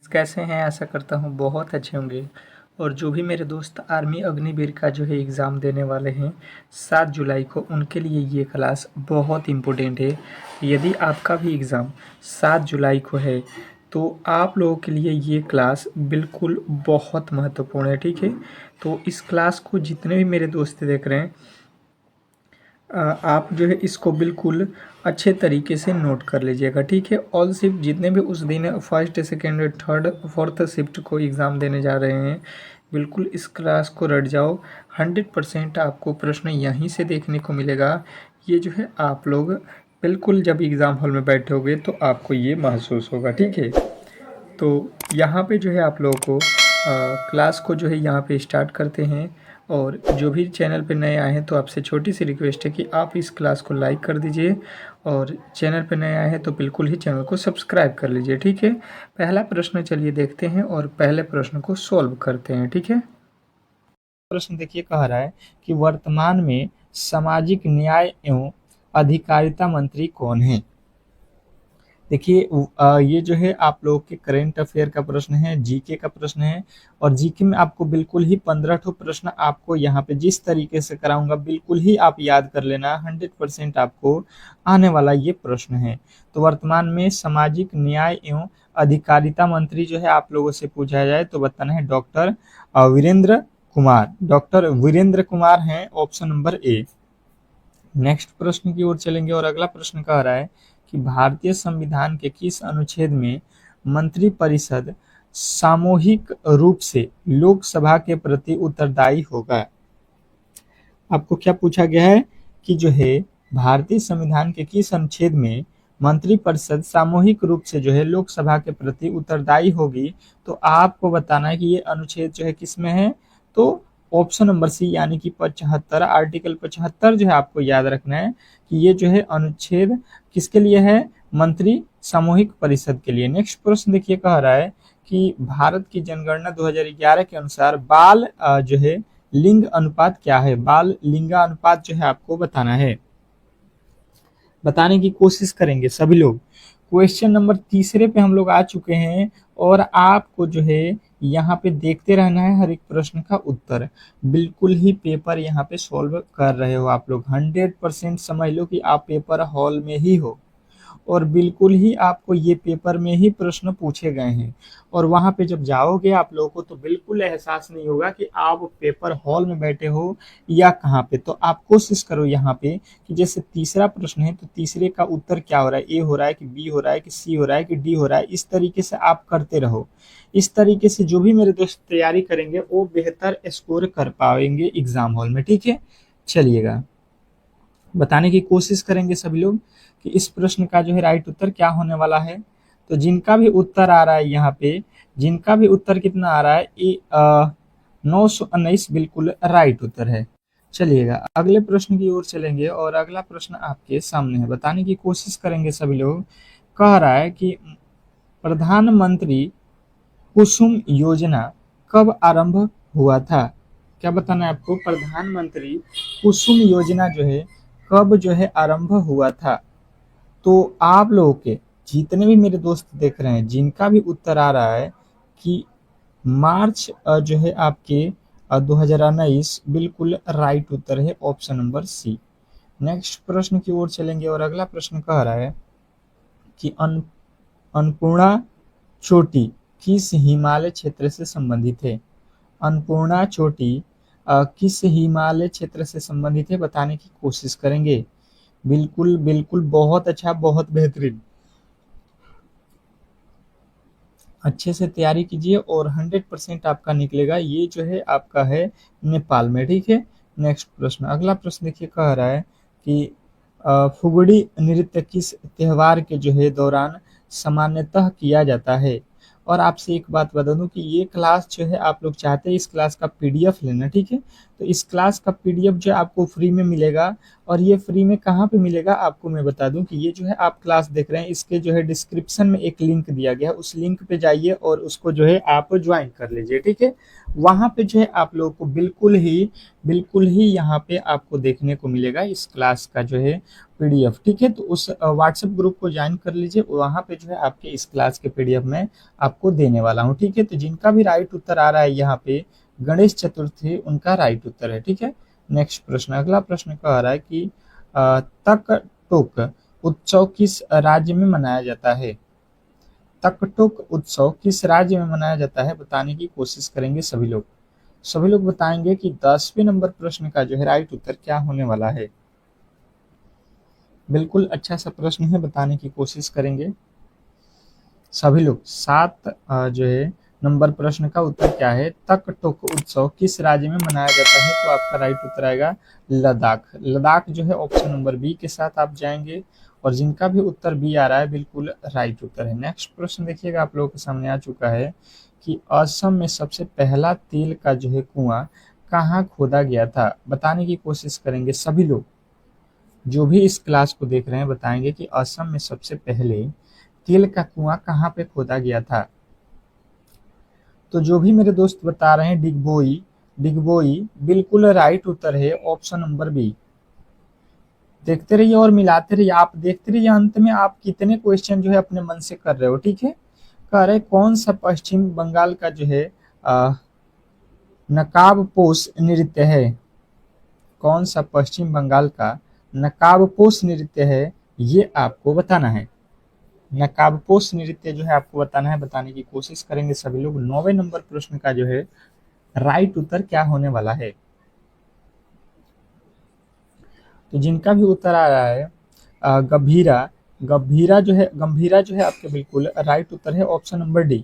कैसे हैं? आशा करता हूँ बहुत अच्छे होंगे। और जो भी मेरे दोस्त आर्मी अग्निवीर का जो है एग्ज़ाम देने वाले हैं 7 जुलाई को, उनके लिए ये क्लास बहुत इम्पोर्टेंट है। यदि आपका भी एग्ज़ाम 7 जुलाई को है तो आप लोगों के लिए ये क्लास बिल्कुल बहुत महत्वपूर्ण है, ठीक है? तो इस क्लास को जितने भी मेरे दोस्त देख रहे हैं, आप जो है इसको बिल्कुल अच्छे तरीके से नोट कर लीजिएगा, ठीक है? ऑल शिफ्ट जितने भी उस दिन first, second, third, fourth shift को एग्ज़ाम देने जा रहे हैं, बिल्कुल इस क्लास को रट जाओ। 100% आपको प्रश्न यहीं से देखने को मिलेगा। ये जो है आप लोग बिल्कुल जब एग्ज़ाम हॉल में बैठोगे तो आपको ये महसूस होगा, ठीक है? तो यहाँ पे जो है आप लोगों को क्लास को जो है यहाँ पे स्टार्ट करते हैं। और जो भी चैनल पे नए आए हैं तो आपसे छोटी सी रिक्वेस्ट है कि आप इस क्लास को लाइक कर दीजिए, और चैनल पे नए आए हैं तो बिल्कुल ही चैनल को सब्सक्राइब कर लीजिए, ठीक है? पहला प्रश्न चलिए देखते हैं और पहले प्रश्न को सॉल्व करते हैं, ठीक है? प्रश्न देखिए, कह रहा है कि वर्तमान में सामाजिक न्याय एवं अधिकारिता मंत्री कौन है? देखिए ये जो है आप लोगों के करेंट अफेयर का प्रश्न है, जीके का प्रश्न है। और जीके में आपको बिल्कुल ही 15 ठो प्रश्न आपको यहाँ पे जिस तरीके से कराऊंगा बिल्कुल ही आप याद कर लेना। 100% आपको आने वाला ये प्रश्न है। तो वर्तमान में सामाजिक न्याय एवं अधिकारिता मंत्री जो है आप लोगों से पूछा जाए तो बताना है डॉक्टर वीरेंद्र कुमार। डॉक्टर वीरेंद्र कुमार हैं, ऑप्शन नंबर ए। नेक्स्ट प्रश्न की ओर चलेंगे और अगला प्रश्न कह रहा है कि भारतीय संविधान के किस अनुच्छेद में मंत्रिपरिषद सामूहिक रूप से लोकसभा के प्रति उत्तरदायी होगा? आपको क्या पूछा गया है कि जो है भारतीय संविधान के किस अनुच्छेद में मंत्रिपरिषद सामूहिक रूप से जो है लोकसभा के प्रति उत्तरदायी होगी? तो आपको बताना है कि ये अनुच्छेद जो है किसमें है। तो ऑप्शन नंबर सी यानी कि 75, आर्टिकल 75 जो है आपको याद रखना है कि ये जो है अनुच्छेद किसके लिए है? मंत्री सामूहिक परिषद के लिए। नेक्स्ट प्रश्न देखिए, कह रहा है कि भारत की जनगणना 2011 के अनुसार बाल जो है लिंग अनुपात क्या है? बाल लिंगानुपात जो है आपको बताना है, बताने की कोशिश करेंगे सभी लोग। क्वेश्चन नंबर तीसरे पे हम लोग आ चुके हैं और आपको जो है यहाँ पे देखते रहना है हर एक प्रश्न का उत्तर। बिल्कुल ही पेपर यहाँ पे सॉल्व कर रहे हो आप लोग। 100% समझ लो कि आप पेपर हॉल में ही हो और बिल्कुल ही आपको ये पेपर में ही प्रश्न पूछे गए हैं। और वहां पे जब जाओगे आप लोगों को तो बिल्कुल एहसास नहीं होगा कि आप पेपर हॉल में बैठे हो या कहाँ पे। तो आप कोशिश करो यहाँ पे कि जैसे तीसरा प्रश्न है तो तीसरे का उत्तर क्या हो रहा है, ए हो रहा है कि बी हो रहा है कि सी हो रहा है कि डी हो रहा है, इस तरीके से आप करते रहो। इस तरीके से जो भी मेरे दोस्त तैयारी करेंगे वो बेहतर स्कोर कर पाएंगे एग्जाम हॉल में, ठीक है? चलिएगा, बताने की कोशिश करेंगे सभी लोग कि इस प्रश्न का जो है राइट उत्तर क्या होने वाला है। तो जिनका भी उत्तर आ रहा है यहाँ पे, जिनका भी उत्तर कितना आ रहा है, 919 बिल्कुल राइट उत्तर है। चलिएगा अगले प्रश्न की ओर चलेंगे और अगला प्रश्न आपके सामने है, बताने की कोशिश करेंगे सभी लोग। कह रहा है कि प्रधानमंत्री कुसुम योजना कब आरंभ हुआ था? क्या बताना है आपको? प्रधानमंत्री कुसुम योजना जो है कब जो है आरंभ हुआ था? तो आप लोगों के जितने भी मेरे दोस्त देख रहे हैं जिनका भी उत्तर आ रहा है कि मार्च जो है आपके 2019 बिल्कुल राइट उत्तर है, ऑप्शन नंबर सी। नेक्स्ट प्रश्न की ओर चलेंगे और अगला प्रश्न कह रहा है कि अन्नपूर्णा चोटी किस हिमालय क्षेत्र से संबंधित है? अन्नपूर्णा चोटी किस हिमालय क्षेत्र से संबंधित है, बताने की कोशिश करेंगे। बिल्कुल बिल्कुल, बहुत अच्छा, बहुत बेहतरीन। अच्छे से तैयारी कीजिए और 100% आपका निकलेगा। ये जो है आपका है नेपाल में, ठीक है? नेक्स्ट प्रश्न, अगला प्रश्न देखिए, कह रहा है कि फुगड़ी नृत्य किस त्योहार के जो है दौरान सामान्यतः किया जाता है? और आपसे एक बात बता दूं कि ये क्लास जो है आप लोग चाहते हैं इस क्लास का पीडीएफ लेना, ठीक है? तो इस क्लास का पीडीएफ जो है आपको फ्री में मिलेगा। और ये फ्री में कहाँ पे मिलेगा आपको मैं बता दूं कि ये जो है आप क्लास देख रहे हैं इसके जो है डिस्क्रिप्शन में एक लिंक दिया गया है, उस लिंक पे जाइए और उसको जो है आप ज्वाइन कर लीजिए, ठीक है? वहां पे जो है आप लोगों को बिल्कुल ही यहाँ पे आपको देखने को मिलेगा इस क्लास का जो है पीडीएफ, ठीक है। तो उस व्हाट्सएप ग्रुप को ज्वाइन कर लीजिए, वहाँ पे जो है आपके इस क्लास के पीडीएफ में आपको देने वाला हूँ, ठीक है। तो जिनका भी राइट उत्तर आ रहा है यहाँ पे गणेश चतुर्थी, उनका राइट उत्तर है, ठीक है। नेक्स्ट प्रश्न, अगला प्रश्न कह रहा है कि तक टोक उत्सव किस राज्य में मनाया जाता है? तकटुक उत्सव किस राज्य में मनाया जाता है, बताने की कोशिश करेंगे सभी लोग। सभी लोग बताएंगे कि 10वें नंबर प्रश्न का जो है राइट उत्तर क्या होने वाला है। बिल्कुल अच्छा सा प्रश्न है, बताने की कोशिश करेंगे सभी लोग। 7 जो है नंबर प्रश्न का उत्तर क्या है? तकटुक उत्सव किस राज्य में मनाया जाता है? तो आपका राइट उत्तर आएगा लद्दाख। लद्दाख जो है ऑप्शन नंबर बी के साथ आप जाएंगे, और जिनका भी उत्तर बी आ रहा है बिल्कुल राइट उत्तर है। नेक्स्ट प्रश्न देखिएगा, आप लोगों के सामने आ चुका है कि असम में सबसे पहला तेल का जो है कुआं कहाँ खोदा गया था, बताने की कोशिश करेंगे सभी लोग। जो भी इस क्लास को देख रहे हैं बताएंगे कि असम में सबसे पहले तेल का कुआं कहाँ पे खोदा गया था। तो जो भी मेरे दोस्त बता रहे हैं डिगबोई, डिगबोई बिल्कुल राइट उत्तर है, ऑप्शन नंबर बी। देखते रहिए और मिलाते रहिए, आप देखते रहिए अंत में आप कितने क्वेश्चन जो है अपने मन से कर रहे हो, ठीक है। कह रहे कौन सा पश्चिम बंगाल का जो है नकाबपोश नृत्य है? कौन सा पश्चिम बंगाल का नकाबपोश नृत्य है, ये आपको बताना है। नकाबपोश नृत्य जो है आपको बताना है, बताने की कोशिश करेंगे सभी लोग। 9वें नंबर प्रश्न का जो है राइट उत्तर क्या होने वाला है? तो जिनका भी उत्तर आ रहा है गंभीरा, गंभीरा जो है आपके बिल्कुल राइट उत्तर है, ऑप्शन नंबर डी।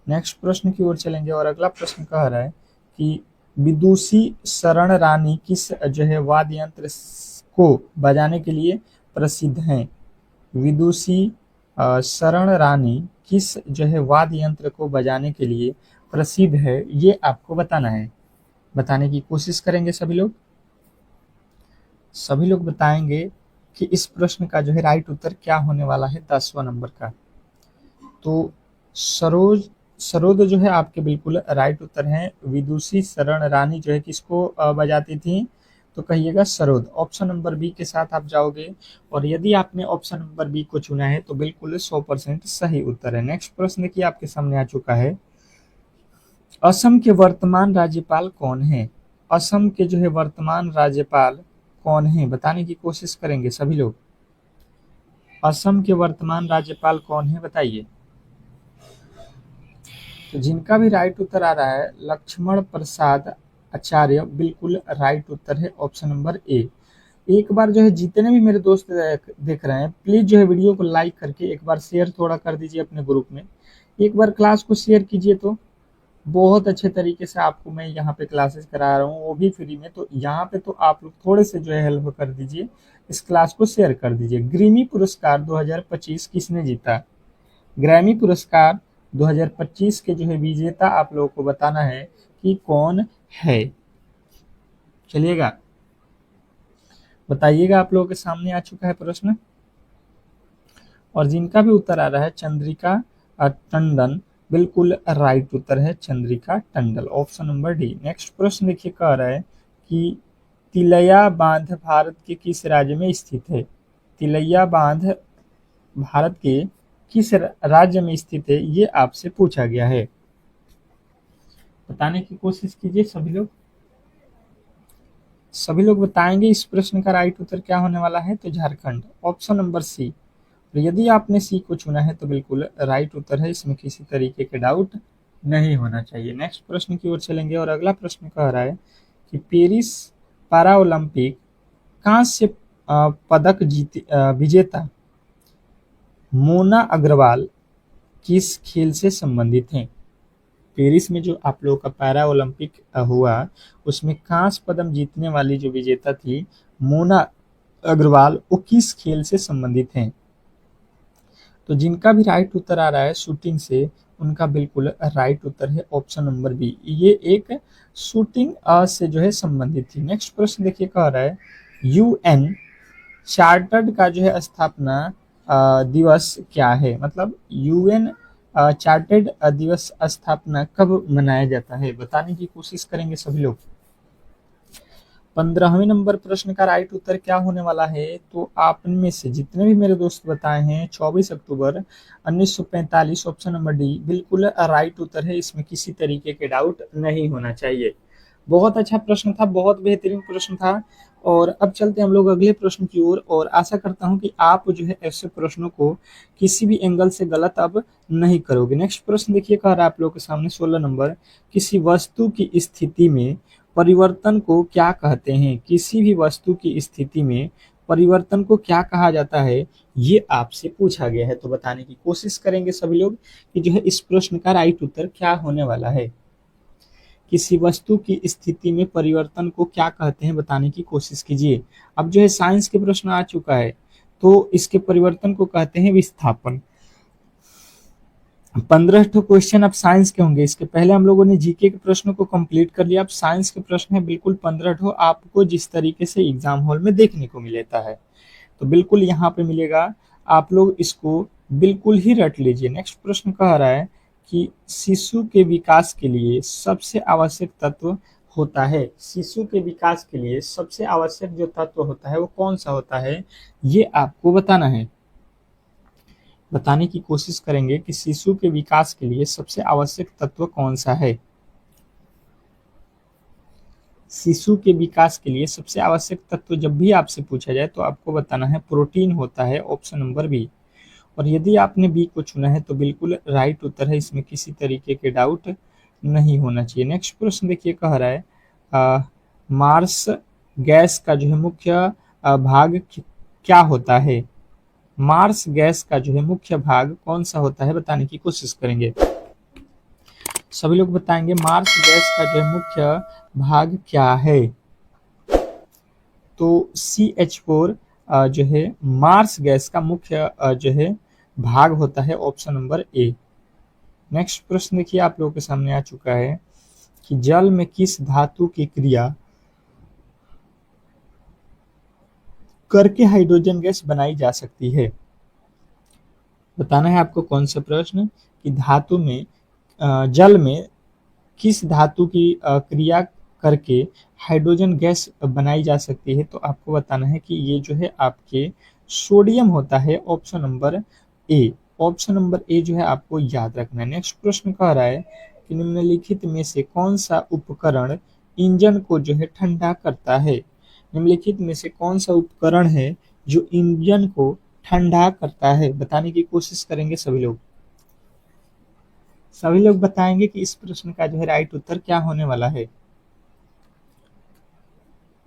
नेक्स्ट प्रश्न की ओर चलेंगे, और अगला प्रश्न कह रहा है कि विदुषी शरण रानी किस जो है वाद्य यंत्र को बजाने के लिए प्रसिद्ध हैं? विदुषी शरण रानी किस जो है वाद्य यंत्र को बजाने के लिए प्रसिद्ध है, ये आपको बताना है। बताने की कोशिश करेंगे सभी लोग। सभी लोग बताएंगे कि इस प्रश्न का जो है राइट उत्तर क्या होने वाला है 10वां नंबर का। तो सरोद जो है आपके बिल्कुल राइट उत्तर है। विदुषी शरण रानी जो है किसको बजाती थी? तो कहिएगा सरोद। ऑप्शन नंबर बी के साथ आप जाओगे, और यदि आपने ऑप्शन नंबर बी को चुना है तो बिल्कुल 100% सही उत्तर है। नेक्स्ट प्रश्न देखिए आपके सामने आ चुका है, असम के वर्तमान राज्यपाल कौन है? असम के जो है वर्तमान राज्यपाल कौन है, बताने की कोशिश करेंगे सभी लोग। असम के वर्तमान राज्यपाल कौन है, बताइए। तो जिनका भी राइट उत्तर आ रहा है लक्ष्मण प्रसाद आचार्य, बिल्कुल राइट उत्तर है, ऑप्शन नंबर ए। एक बार जो है जितने भी मेरे दोस्त देख रहे हैं प्लीज जो है वीडियो को लाइक करके एक बार शेयर थोड़ा कर दीजिए अपने ग्रुप में। एक बार क्लास को शेयर कीजिए, तो बहुत अच्छे तरीके से आपको मैं यहाँ पे क्लासेस करा रहा हूँ, वो भी फ्री में। तो यहाँ पे तो आप लोग थोड़े से जो है हेल्प कर दीजिए, इस क्लास को शेयर कर दीजिए। ग्रैमी पुरस्कार 2025 किसने जीता? ग्रैमी पुरस्कार 2025 के जो है विजेता आप लोगों को बताना है कि कौन है। चलिएगा बताइएगा, आप लोगों के सामने आ चुका है प्रश्न, और जिनका भी उत्तर आ रहा है चंद्रिका टंडन, बिल्कुल राइट उत्तर है Chandrika Tandon, option number D. Next प्रश्न देखिए, कह रहा है कि तिलैया बांध भारत के किस राज्य में स्थित है? तिलैया बांध भारत के किस राज्य में स्थित है, ये आपसे पूछा गया है। बताने की कोशिश कीजिए सभी लोग। सभी लोग बताएंगे इस प्रश्न का राइट उत्तर क्या होने वाला है। तो झारखंड, ऑप्शन नंबर सी। तो यदि आपने सी को चुना है तो बिल्कुल राइट उत्तर है, इसमें किसी तरीके के डाउट नहीं होना चाहिए। नेक्स्ट प्रश्न की ओर चलेंगे, और अगला प्रश्न कह रहा है कि पेरिस पैरा ओलंपिक कांस्य पदक विजेता मोना अग्रवाल किस खेल से संबंधित हैं? पेरिस में जो आप लोगों का पैरा ओलंपिक हुआ, उसमें कांस्य पदक जीतने वाली जो विजेता थी मोना अग्रवाल, वो किस खेल से संबंधित हैं? तो जिनका भी राइट उत्तर आ रहा है शूटिंग से, उनका बिल्कुल राइट उत्तर है ऑप्शन नंबर बी। ये एक शूटिंग से जो है संबंधित थी। नेक्स्ट प्रश्न देखिए, कह रहा है यूएन चार्टर्ड का जो है स्थापना दिवस क्या है? मतलब यूएन चार्टर्ड दिवस स्थापना कब मनाया जाता है, बताने की कोशिश करेंगे सभी लोग। 15वें नंबर प्रश्न का राइट उत्तर क्या होने वाला है? तो आप में से जितने भी मेरे दोस्त बताए हैं 24 अक्टूबर 1945 ऑप्शन नंबर डी बिल्कुल राइट उत्तर है। इसमें किसी तरीके के डाउट नहीं होना चाहिए। बहुत अच्छा प्रश्न था, बहुत बेहतरीन प्रश्न था। और अब चलते हैं हम लोग अगले प्रश्न की ओर, और आशा करता हूं कि आप जो है ऐसे प्रश्नों को किसी भी एंगल से गलत अब नहीं करोगे। नेक्स्ट प्रश्न देखिए, कह रहा है आप लोगों के सामने 16 नंबर, किसी वस्तु की स्थिति में परिवर्तन को क्या कहते हैं? किसी भी वस्तु की स्थिति में परिवर्तन को क्या कहा जाता है, ये आपसे पूछा गया है। तो बताने की कोशिश करेंगे सभी लोग कि जो है इस प्रश्न का राइट उत्तर क्या होने वाला है। किसी वस्तु की स्थिति में परिवर्तन को क्या कहते हैं, बताने की कोशिश कीजिए। अब जो है साइंस के प्रश्न आ चुका है, तो इसके परिवर्तन को कहते हैं विस्थापन। 15 ठो क्वेश्चन अब साइंस के होंगे। इसके पहले हम लोगों ने जीके के प्रश्नों को कंप्लीट कर लिया। अब साइंस के प्रश्न है बिल्कुल 15 ठो, आपको जिस तरीके से एग्जाम हॉल में देखने को मिलता है, तो बिल्कुल यहाँ पे मिलेगा। आप लोग इसको बिल्कुल ही रट लीजिए। नेक्स्ट प्रश्न कह रहा है कि शिशु के विकास के लिए सबसे आवश्यक तत्व होता है। शिशु के विकास के लिए सबसे आवश्यक जो तत्व होता है वो कौन सा होता है, ये आपको बताना है। बताने की कोशिश करेंगे कि शिशु के विकास के लिए सबसे आवश्यक तत्व कौन सा है। शिशु के विकास के लिए सबसे आवश्यक तत्व जब भी आपसे पूछा जाए तो आपको बताना है प्रोटीन होता है, ऑप्शन नंबर बी। और यदि आपने बी को चुना है तो बिल्कुल राइट उत्तर है, इसमें किसी तरीके के डाउट नहीं होना चाहिए। नेक्स्ट प्रश्न देखिए, कह रहा है मार्स गैस का जो है मुख्य भाग क्या होता है? मार्स गैस का जो है मुख्य भाग कौन सा होता है, बताने की कोशिश करेंगे। सभी लोग बताएंगे मार्स गैस का जो है मुख्य भाग क्या है। तो CH4 जो है मार्स गैस का मुख्य जो है भाग होता है, ऑप्शन नंबर ए। नेक्स्ट प्रश्न देखिए आप लोगों के सामने आ चुका है कि जल में किस धातु की क्रिया करके हाइड्रोजन गैस बनाई जा सकती है। बताना है आपको कौन सा प्रश्न, कि धातु में जल में किस धातु की क्रिया करके हाइड्रोजन गैस बनाई जा सकती है। तो आपको बताना है कि ये जो है आपके सोडियम होता है, option number A. Option number A जो है आपको याद रखना है। नेक्स्ट प्रश्न कह रहा है कि निम्नलिखित में से कौन सा उपकरण इंजन को जो है ठंडा करता है। निम्नलिखित में से कौन सा उपकरण है जो इंजन को ठंडा करता है, बताने की कोशिश करेंगे सभी लोग। सभी लोग बताएंगे कि इस प्रश्न का जो है राइट उत्तर क्या होने वाला है।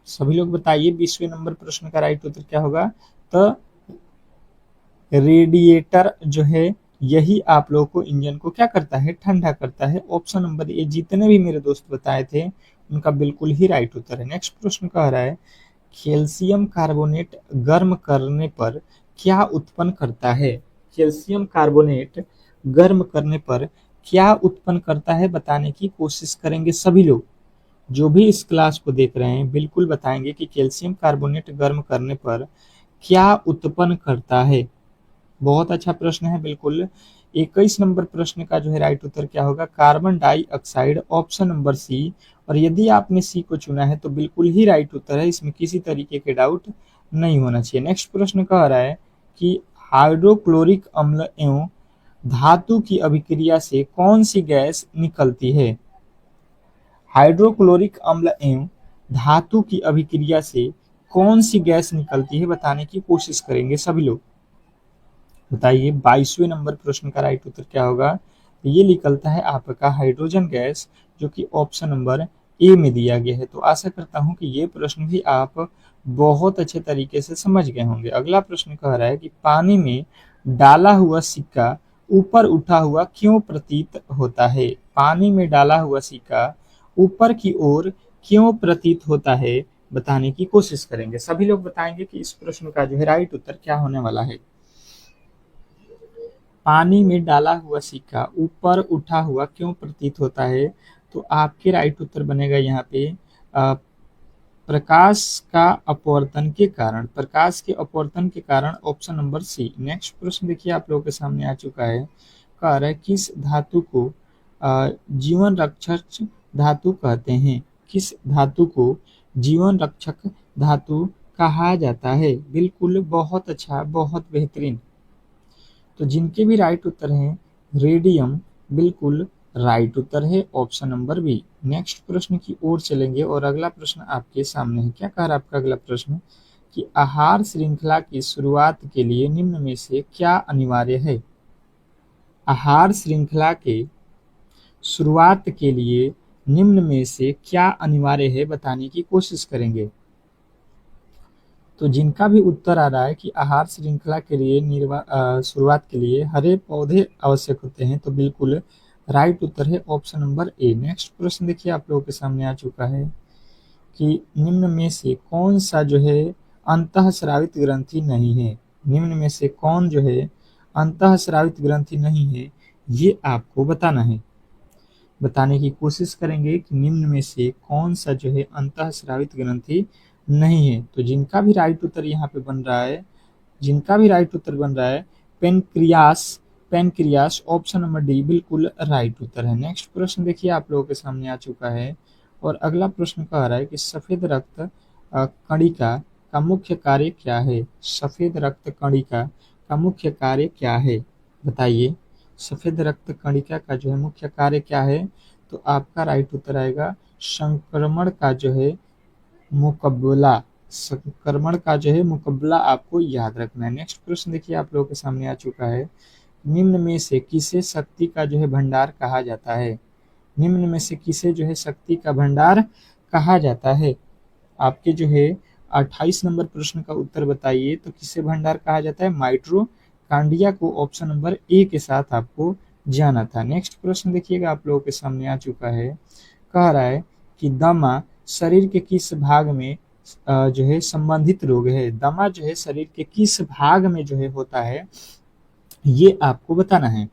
सभी लोग बताइए 20वें नंबर प्रश्न का राइट उत्तर क्या होगा। तो रेडिएटर जो है यही आप लोगों को इंजन को क्या करता है, ठंडा करता है, ऑप्शन नंबर ए। जितने भी मेरे दोस्त बताए थे उनका बिल्कुल ही राइट उत्तर है। नेक्स्ट प्रश्न कह रहा है कैल्शियम कार्बोनेट गर्म करने पर क्या उत्पन्न करता है। कैल्शियम कार्बोनेट गर्म करने पर क्या उत्पन्न करता है, बताने की कोशिश करेंगे सभी लोग। जो भी इस क्लास को देख रहे हैं बिल्कुल बताएंगे कि कैल्शियम कार्बोनेट गर्म करने पर क्या उत्पन्न करता है। बहुत अच्छा प्रश्न है बिल्कुल। 21 नंबर प्रश्न का जो है राइट उत्तर क्या होगा, carbon dioxide, option number C. और यदि आपने सी को चुना है तो बिल्कुल ही राइट उत्तर है, इसमें किसी तरीके के डाउट नहीं होना चाहिए। नेक्स्ट प्रश्न कह रहा है कि हाइड्रोक्लोरिक अम्ल एवं धातु की अभिक्रिया से कौन सी गैस निकलती है। हाइड्रोक्लोरिक अम्ल एवं धातु की अभिक्रिया से कौन सी गैस निकलती है, बताने की कोशिश करेंगे सभी लोग। बताइए 22वें नंबर प्रश्न का राइट उत्तर क्या होगा। ये निकलता है आपका हाइड्रोजन गैस, जो कि ऑप्शन नंबर ए में दिया गया है। तो आशा करता हूं कि ये प्रश्न भी आप बहुत अच्छे तरीके से समझ गए होंगे। अगला प्रश्न कह रहा है कि पानी में डाला हुआ सिक्का ऊपर उठा हुआ क्यों प्रतीत होता है। पानी में डाला हुआ सिक्का ऊपर की ओर क्यों प्रतीत होता है, बताने की कोशिश करेंगे। सभी लोग बताएंगे कि इस प्रश्न का जो है राइट उत्तर क्या होने वाला है। पानी में डाला हुआ सिक्का ऊपर उठा हुआ क्यों प्रतीत होता है, तो आपके राइट उत्तर बनेगा यहाँ पे प्रकाश का अपवर्तन के कारण। प्रकाश के अपवर्तन के कारण, ऑप्शन नंबर सी। नेक्स्ट प्रश्न देखिए आप लोगों के सामने आ चुका है। कह रहा है किस धातु को जीवन रक्षक धातु कहते हैं। किस धातु को जीवन रक्षक धातु कहा जाता है? बिल्कुल, बहुत अच्छा, बहुत बेहतरीन। तो जिनके भी राइट उत्तर हैं रेडियम, बिल्कुल राइट उत्तर है ऑप्शन नंबर बी। नेक्स्ट प्रश्न की ओर चलेंगे और अगला प्रश्न आपके सामने है। क्या कह रहा है आपका अगला प्रश्न कि आहार श्रृंखला की शुरुआत के लिए निम्न में से क्या अनिवार्य है? आहार श्रृंखला के शुरुआत के लिए निम्न में से क्या अनिवार्य है बताने की कोशिश करेंगे। तो जिनका भी उत्तर आ रहा है कि आहार श्रृंखला के लिए शुरुआत के लिए हरे पौधे आवश्यक होते हैं, तो बिल्कुल राइट उत्तर है ऑप्शन नंबर ए। नेक्स्ट प्रश्न देखिए आप लोगों के सामने आ चुका है कि निम्न में से कौन सा जो है अंतःस्रावित ग्रंथि नहीं है? निम्न में से कौन जो है अंतःस्रावित ग्रंथि नहीं है, ये आपको बताना है। बताने की कोशिश करेंगे कि निम्न में से कौन सा जो है अंतःस्रावित ग्रंथि नहीं है। तो जिनका भी राइट उत्तर यहाँ पे बन रहा है, जिनका भी राइट उत्तर बन रहा है pancreas, pancreas option number D बिल्कुल राइट उत्तर है। नेक्स्ट प्रश्न देखिए आप लोगों के सामने आ चुका है और अगला प्रश्न कह रहा है कि सफेद रक्त कणिका का मुख्य कार्य क्या है? सफेद रक्त कणिका का मुख्य कार्य क्या है? बताइए, सफेद रक्त कणिका का जो है मुख्य कार्य क्या है? तो आपका राइट उत्तर आएगा संक्रमण का जो है मुकबला। संक्रमण का जो है मुकबला आपको याद रखना है। नेक्स्ट प्रश्न देखिए आप लोगों के सामने आ चुका है। निम्न में से किसे शक्ति का जो है भंडार कहा जाता है? निम्न में से किसे जो है शक्ति का भंडार कहा जाता है? आपके जो है 28 नंबर प्रश्न का उत्तर बताइए। तो किसे भंडार कहा जाता है? माइटोकॉन्ड्रिया को ऑप्शन नंबर ए के साथ आपको जाना था। नेक्स्ट प्रश्न देखिएगा आप लोगों के सामने आ चुका है। कह रहा है कि दमा शरीर के किस भाग में जो है संबंधित रोग है? दमा जो है शरीर के किस भाग में जो है होता है, ये आपको बताना है।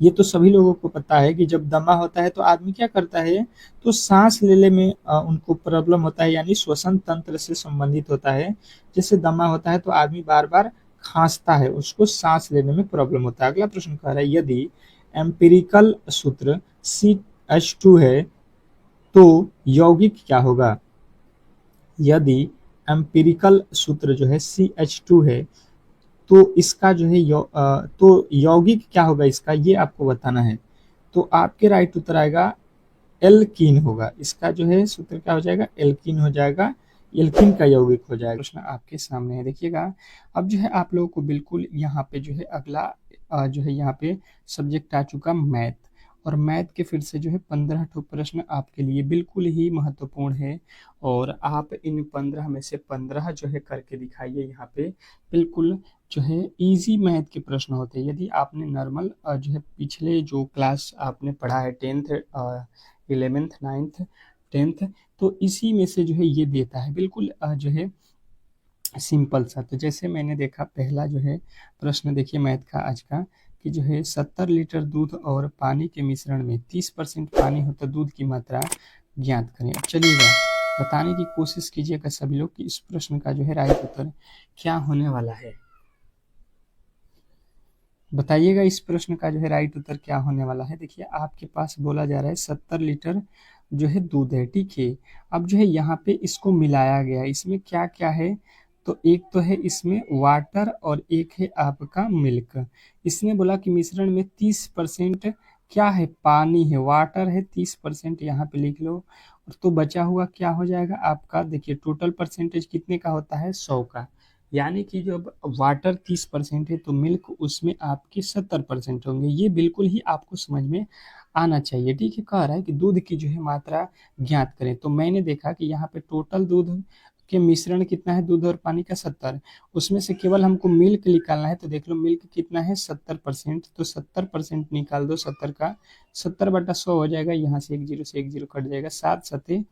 ये तो सभी लोगों को पता है कि जब दमा होता है तो आदमी क्या करता है, तो सांस लेने में उनको प्रॉब्लम होता है, यानी श्वसन तंत्र से संबंधित होता है। जैसे दमा होता है तो आदमी बार बार खांसता है, उसको सांस लेने में प्रॉब्लम होता है। अगला प्रश्न कह रहा है यदि एम्पिरिकल सूत्र CH2 है तो यौगिक क्या होगा? यदि एम्पिरिकल सूत्र जो है CH2 है तो इसका जो है तो यौगिक क्या होगा इसका, ये आपको बताना है। तो आपके राइट उत्तर आएगा एल्कीन होगा। इसका जो है सूत्र क्या हो जाएगा? एल्कीन हो जाएगा, एल्कीन का यौगिक हो जाएगा। प्रश्न आपके सामने है देखिएगा। अब जो है आप लोगों को बिल्कुल यहाँ पे जो है अगला जो है यहाँ पे सब्जेक्ट आ चुका मैथ, और मैथ के फिर से जो है 15 ठो प्रश्न आपके लिए बिल्कुल ही महत्वपूर्ण है और आप इन 15 में से 15 जो है करके दिखाइए। यहाँ पे बिल्कुल जो है इजी मैथ के प्रश्न होते हैं। यदि आपने नॉर्मल जो है पिछले जो क्लास आपने पढ़ा है 10th 11th 9th 10th, तो इसी में से जो है ये देता है बिल्कुल जो है सिंपल सा। तो जैसे मैंने देखा पहला जो है प्रश्न देखिए मैथ का आज का कि जो है 70 लीटर दूध और पानी के मिश्रण में 30% पानी होता दूध की मात्रा ज्ञात करें। अब चलिएगा बताने की कोशिश कीजिएगा सभी लोग कि इस प्रश्न का जो है राइट उत्तर क्या होने वाला है। बताइएगा इस प्रश्न का जो है राइट उत्तर क्या होने वाला है। देखिए आपके पास बोला जा रहा है 70 लीटर जो है दूध है, ठीक है। अब जो है यहाँ पे इसको मिलाया गया, इसमें क्या क्या है, तो एक तो है इसमें वाटर और एक है आपका मिल्क। इसने बोला कि मिश्रण में 30% क्या है, पानी है, वाटर है 30%, यहाँ पे लिख लो। और तो बचा हुआ क्या हो जाएगा आपका, देखिए टोटल परसेंटेज कितने का होता है, 100 का। यानी कि जब वाटर 30% है तो मिल्क उसमें आपके 70% होंगे। ये बिल्कुल ही आपको समझ में आना चाहिए, ठीक है। कह रहा है कि दूध की जो है मात्रा ज्ञात करें। तो मैंने देखा कि यहाँ पे टोटल दूध के मिश्रण कितना है, दूध और पानी का 70, उसमें से केवल हमको मिल्क निकालना है। तो देख लो मिल्क कितना है 70%, तो 70% निकाल दो 70 का, 70/100 हो जाएगा। यहाँ से 1 जीरो से 1 जीरो कट जाएगा, 7 सते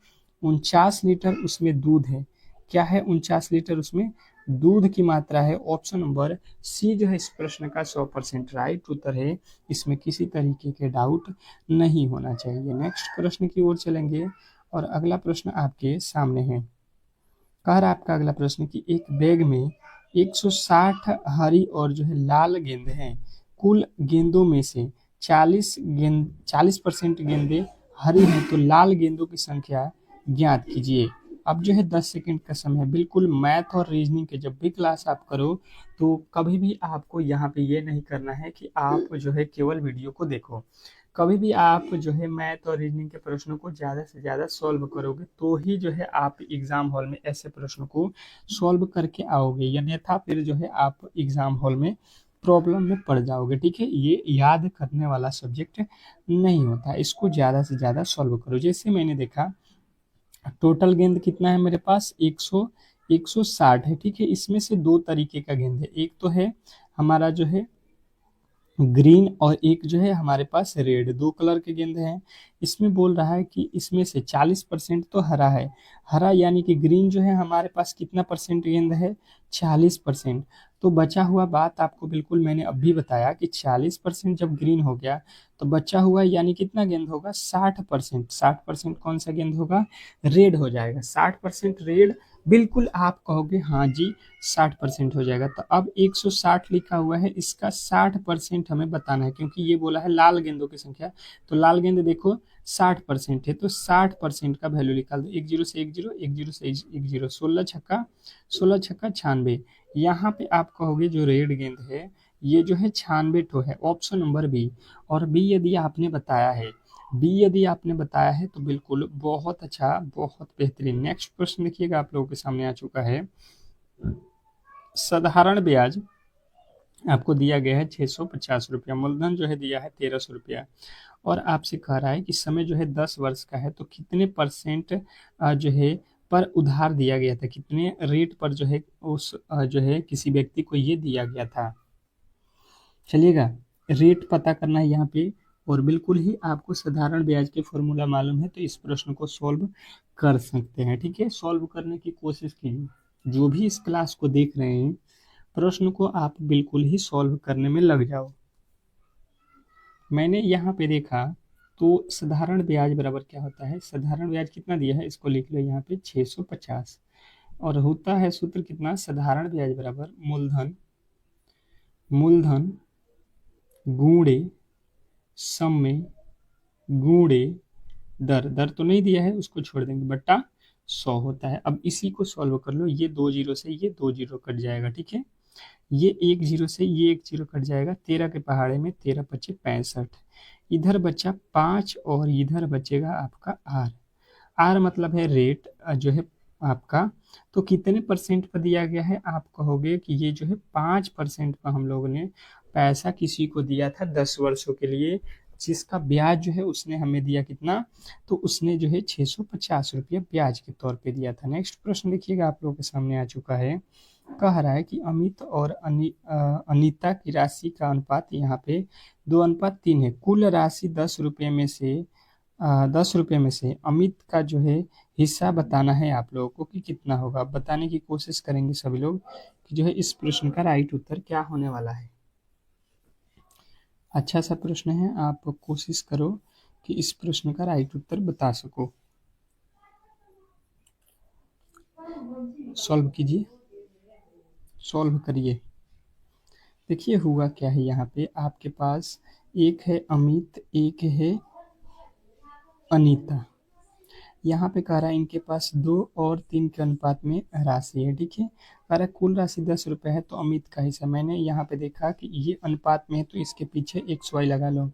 49 लीटर उसमें दूध है। क्या है, 49 लीटर उसमें दूध की मात्रा है। ऑप्शन नंबर सी जो है इस प्रश्न का 100% राइट उत्तर है। इसमें किसी तरीके के डाउट नहीं होना चाहिए। नेक्स्ट प्रश्न की ओर चलेंगे और अगला प्रश्न आपके सामने है। कह रहा है आपका अगला प्रश्न कि एक बैग में 160 हरी और जो है लाल गेंद हैं। कुल गेंदों में से 40% गेंदें हरी हैं, तो लाल गेंदों की संख्या ज्ञात कीजिए। अब जो है 10 सेकंड का समय है। बिल्कुल मैथ और रीजनिंग के जब भी क्लास आप करो तो कभी भी आपको यहाँ पे ये नहीं करना है कि आप जो है केवल वीडियो को देखो। कभी भी आप जो है मैथ और रीजनिंग के प्रश्नों को ज़्यादा से ज़्यादा सॉल्व करोगे तो ही जो है आप एग्जाम हॉल में ऐसे प्रश्नों को सॉल्व करके आओगे, अन्यथा फिर जो है आप एग्जाम हॉल में प्रॉब्लम में पड़ जाओगे। ठीक है, ये याद करने वाला सब्जेक्ट नहीं होता, इसको ज़्यादा से ज़्यादा सॉल्व करो। जैसे मैंने देखा टोटल गेंद कितना है मेरे पास 160 है। ठीक है, इसमें से दो तरीके का गेंद है, एक तो है हमारा जो है ग्रीन और एक जो है हमारे पास रेड, दो कलर के गेंद हैं। इसमें बोल रहा है कि इसमें से 40% तो हरा है। हरा यानी कि ग्रीन जो है हमारे पास कितना परसेंट गेंद है, 40%। तो बचा हुआ बात आपको बिल्कुल मैंने अभी बताया कि 40% जब ग्रीन हो गया तो बचा हुआ यानी कितना गेंद होगा, 60%। 60% कौन सा गेंद होगा, रेड हो जाएगा। 60% रेड, बिल्कुल आप कहोगे हाँ जी 60% हो जाएगा। तो अब 160 लिखा हुआ है, इसका 60% हमें बताना है क्योंकि ये बोला है लाल गेंदों की संख्या। तो लाल गेंद देखो 60% है, तो 60% का वैल्यू निकाल दो। 10 से 10, 10 से 10, 16 छक्का 96। यहाँ पे आप कहोगे जो रेड गेंद है ये जो है 96 ठो है, ऑप्शन नंबर बी। और बी यदि आपने बताया है, बी यदि आपने बताया है तो बिल्कुल बहुत अच्छा, बहुत बेहतरीन। नेक्स्ट प्रश्न देखिएगा आप लोगों के सामने आ चुका है। साधारण ब्याज आपको दिया गया है 650 रुपया, मूलधन जो है दिया है 1300 रुपया, और आपसे कह रहा है कि समय जो है 10 वर्ष का है, तो कितने परसेंट जो है पर उधार दिया गया था, कितने रेट पर जो है उस जो है किसी व्यक्ति को ये दिया गया था। चलिएगा, रेट पता करना है यहाँ पे, और बिल्कुल ही आपको साधारण ब्याज के फॉर्मूला मालूम है तो इस प्रश्न को सॉल्व कर सकते हैं। ठीक है, सॉल्व करने की कोशिश कीजिए। जो भी इस क्लास को देख रहे हैं प्रश्न को आप बिल्कुल ही सॉल्व करने में लग जाओ। मैंने यहाँ पे देखा तो साधारण ब्याज बराबर क्या होता है, साधारण ब्याज कितना दिया है इसको लिख लो यहाँ पे 650, और होता है सूत्र कितना, साधारण ब्याज बराबर मूलधन, मूलधन गुणे समय गुणे दर, दर तो नहीं दिया है उसको छोड़ देंगे, बट्टा 100 होता है। अब इसी को सॉल्व कर लो, ये 2 जीरो से ये 2 जीरो कट जाएगा। ठीक है, ये 1 जीरो से ये 1 जीरो कट जाएगा, 13 के पहाड़े में 13 पच्चे 65, इधर बचा 5 और इधर बचेगा आपका आर। आर मतलब है रेट जो है आपका, तो कितने परसेंट पर दिया गया है, आप कहोगे कि ये जो है 5% पर हम लोगों ने पैसा किसी को दिया था 10 वर्षों के लिए, जिसका ब्याज जो है उसने हमें दिया कितना, तो उसने जो है 650 रुपया ब्याज के तौर पे दिया था। नेक्स्ट प्रश्न देखिएगा आप लोगों के सामने आ चुका है। कह रहा है कि अमित और अनीता की राशि का अनुपात यहाँ पे 2:3 है। कुल राशि 10 रुपये में से 10 रुपये में से अमित का जो है हिस्सा बताना है आप लोगों को कि कितना होगा। बताने की कोशिश करेंगे सभी लोग कि जो है इस प्रश्न का राइट उत्तर क्या होने वाला है। अच्छा सा प्रश्न है, आप कोशिश करो कि इस प्रश्न का राइट उत्तर बता सको। सॉल्व कीजिए, सॉल्व करिए। देखिए हुआ क्या है, यहाँ पे आपके पास एक है अमित, एक है अनीता। यहाँ पे कह रहा है इनके पास 2 और 3 के अनुपात में राशि है। ठीक है, कह रहा है कुल राशि 10 रुपये है, तो अमित का हिस्सा, मैंने यहाँ पे देखा कि ये अनुपात में है तो इसके पीछे एक्स वाई लगा लो,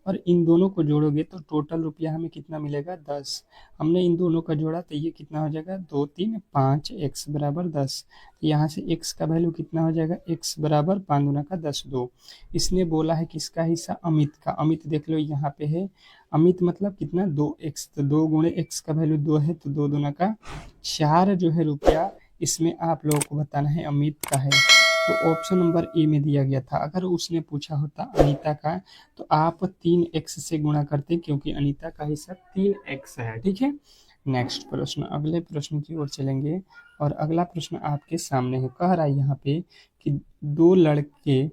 और इन दोनों को जोड़ोगे तो टोटल रुपया हमें कितना मिलेगा, 10। हमने इन दोनों का जोड़ा तो ये कितना हो जाएगा, 2 3 5, एक्स बराबर 10। तो यहाँ से एक्स का वैल्यू कितना हो जाएगा, एक्स बराबर 5 दूना का 10 2। इसने बोला है किसका हिस्सा, अमित का। अमित देख लो यहाँ पे है, अमित मतलब कितना, 2x, तो 2 गुणे एक्स का वैल्यू 2 है, तो 2 दूना का 4 जो है रुपया इसमें आप लोगों को बताना है अमित का है। तो ऑप्शन नंबर ए में दिया गया था। अगर उसने पूछा होता अनीता का तो आप 3x से गुणा करते क्योंकि अनीता का हिस्सा 3x है। ठीक है, नेक्स्ट प्रश्न, अगले प्रश्न की ओर चलेंगे, और अगला प्रश्न आपके सामने है। कह रहा है यहाँ पे कि 2 लड़के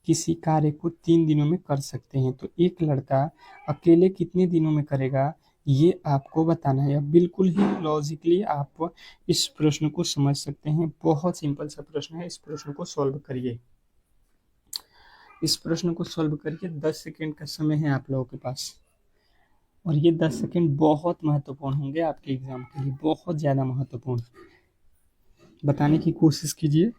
किसी कार्य को 3 दिनों में कर सकते हैं, तो एक लड़का अकेले कितने दिनों में करेगा, ये आपको बताना है। अब बिल्कुल ही लॉजिकली आप इस प्रश्न को समझ सकते हैं, बहुत सिंपल सा प्रश्न है। इस प्रश्न को सॉल्व करिए, इस प्रश्न को सॉल्व करिए। 10 सेकेंड का समय है आप लोगों के पास। और ये 10 सेकंड बहुत महत्वपूर्ण होंगे आपके एग्जाम के लिए, बहुत ज़्यादा महत्वपूर्ण। बताने की कोशिश कीजिए,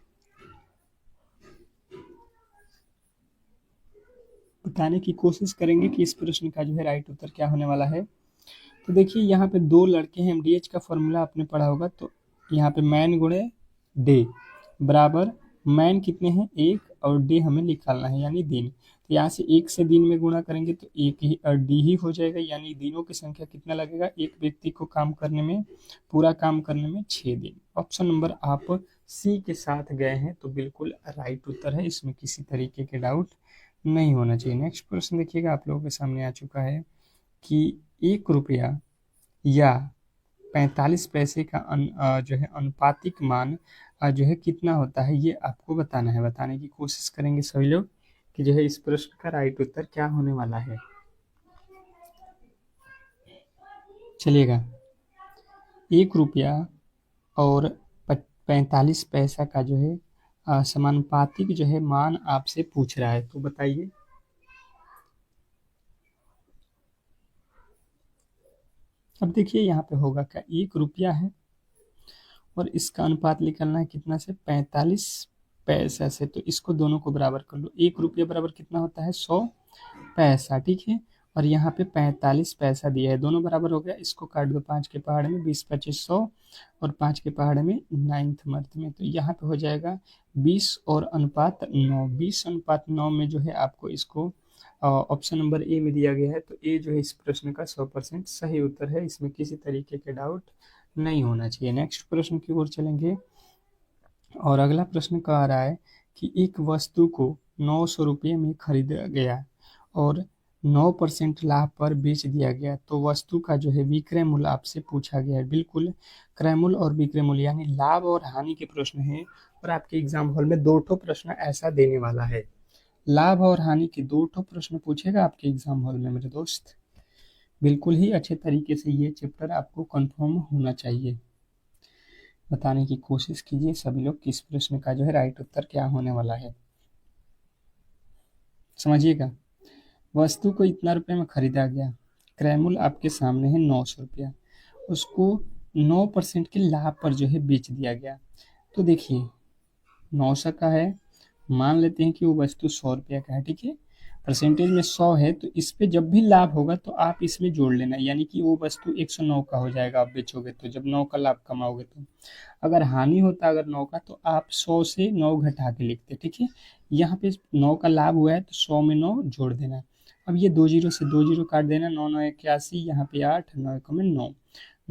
बताने की कोशिश करेंगे कि इस प्रश्न का जो है राइट उत्तर क्या होने वाला है। तो देखिए यहाँ पे दो लड़के हैं, एमडीएच का फॉर्मूला आपने पढ़ा होगा। तो यहाँ पे मैन गुणे डे बराबर, मैन कितने हैं एक, और डे हमें निकालना है यानी दिन। तो यहाँ से एक से दिन में गुणा करेंगे तो एक ही डी ही हो जाएगा, यानी दिनों की संख्या कितना लगेगा एक व्यक्ति को काम करने में, पूरा काम करने में 6 दिन। ऑप्शन नंबर आप सी के साथ गए हैं तो बिल्कुल राइट उत्तर है, इसमें किसी तरीके के डाउट नहीं होना चाहिए। नेक्स्ट प्रश्न देखिएगा, आप लोगों के सामने आ चुका है कि 1 रुपया या 45 पैसे का जो है अनुपातिक मान जो है कितना होता है, ये आपको बताना है। बताने की कोशिश करेंगे सभी लोग कि जो है इस प्रश्न का राइट उत्तर क्या होने वाला है। चलिएगा, 1 रुपया और 45 पैसा का जो है समानुपातिक जो है मान आपसे पूछ रहा है, तो बताइए। अब देखिए यहाँ पे होगा क्या, 1 रुपया है और इसका अनुपात निकालना है कितना से, 45 पैसा से। तो इसको दोनों को बराबर कर लो, 1 रुपया बराबर कितना होता है 100 पैसा, ठीक है। और यहाँ पे 45 पैसा दिया है, दोनों बराबर हो गया। इसको काट दो 5 के पहाड़ में, 20 25 100, और 5 के पहाड़ में 9th मंथ में, तो यहाँ पे हो जाएगा 20 और अनुपात 9। 20 अनुपात 9 में जो है आपको इसको ऑप्शन नंबर ए में दिया गया है। तो ए जो है इस प्रश्न का 100% सही उत्तर है, इसमें किसी तरीके के डाउट नहीं होना चाहिए। नेक्स्ट प्रश्न की ओर चलेंगे, और अगला प्रश्न कह रहा है कि एक वस्तु को 900 रुपये में खरीदा गया और 9% लाभ पर बेच दिया गया, तो वस्तु का जो है विक्रय मूल्य आपसे पूछा गया है। बिल्कुल क्रय मूल्य और विक्रय मूल्य यानी लाभ और हानि के प्रश्न है, और आपके एग्जाम हॉल में 2 प्रश्न ऐसा देने वाला है। लाभ और हानि के 2 प्रश्न पूछेगा आपके एग्जाम हॉल में मेरे दोस्त। बिल्कुल ही अच्छे तरीके से ये चैप्टर आपको कंफर्म होना चाहिए। बताने की कोशिश कीजिए सभी लोग कि इस प्रश्न का जो है राइट उत्तर क्या होने वाला है। समझिएगा, वस्तु को इतना रुपये में खरीदा गया, क्रय मूल्य आपके सामने है 900 रुपया, उसको 9% के लाभ पर जो है बेच दिया गया। तो देखिए 900 का है, मान लेते हैं कि वो वस्तु 100 रुपया का है, ठीक है। परसेंटेज में 100 है, तो इस पे जब भी लाभ होगा तो आप इसमें जोड़ लेना, यानी कि वो वस्तु 109 का हो जाएगा आप बेचोगे तो, जब 9 का लाभ कमाओगे तो। अगर हानि होता अगर 9 का, तो आप 100 से 9 घटा के लिखते, ठीक है। यहाँ पे 9 का लाभ हुआ है तो 100 में 9 जोड़ देना। अब ये 2 जीरो से 2 जीरो काट देना, 9 9 81, यहाँ पे 8, 9 1 में 9,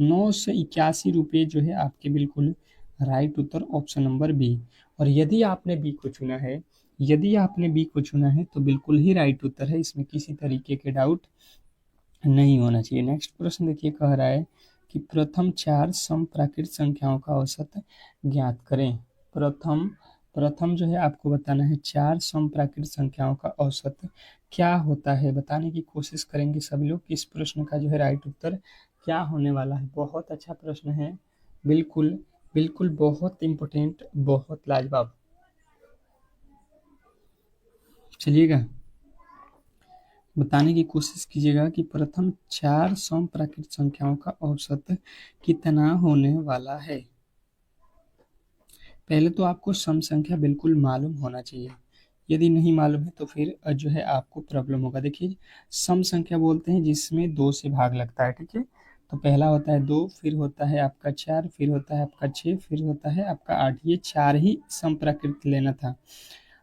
981 रुपये जो है आपके बिल्कुल राइट उत्तर ऑप्शन नंबर बी। और यदि आपने बी को चुना है, यदि आपने बी को चुना है तो बिल्कुल ही राइट उत्तर है, इसमें किसी तरीके के डाउट नहीं होना चाहिए। नेक्स्ट प्रश्न देखिए, कह रहा है कि प्रथम 4 समप्राकृत संख्याओं का औसत ज्ञात करें। प्रथम प्रथम जो है आपको बताना है 4 समप्राकृत संख्याओं का औसत क्या होता है। बताने की कोशिश करेंगे सभी लोग कि इस प्रश्न का जो है राइट उत्तर क्या होने वाला है। बहुत अच्छा प्रश्न है, बिल्कुल बिल्कुल बहुत इम्पोर्टेंट, बहुत लाजवाब। चलिएगा, बताने की कोशिश कीजिएगा कि प्रथम 4 समप्राकृत संख्याओं का औसत कितना होने वाला है। पहले तो आपको सम संख्या बिल्कुल मालूम होना चाहिए, यदि नहीं मालूम है तो फिर जो है आपको प्रॉब्लम होगा। देखिए सम संख्या बोलते हैं जिसमें 2 से भाग लगता है, ठीक है। तो पहला होता है 2, फिर होता है आपका 4, फिर होता है आपका 6, फिर होता है आपका 8। ये 4 ही समप्राकृत लेना था।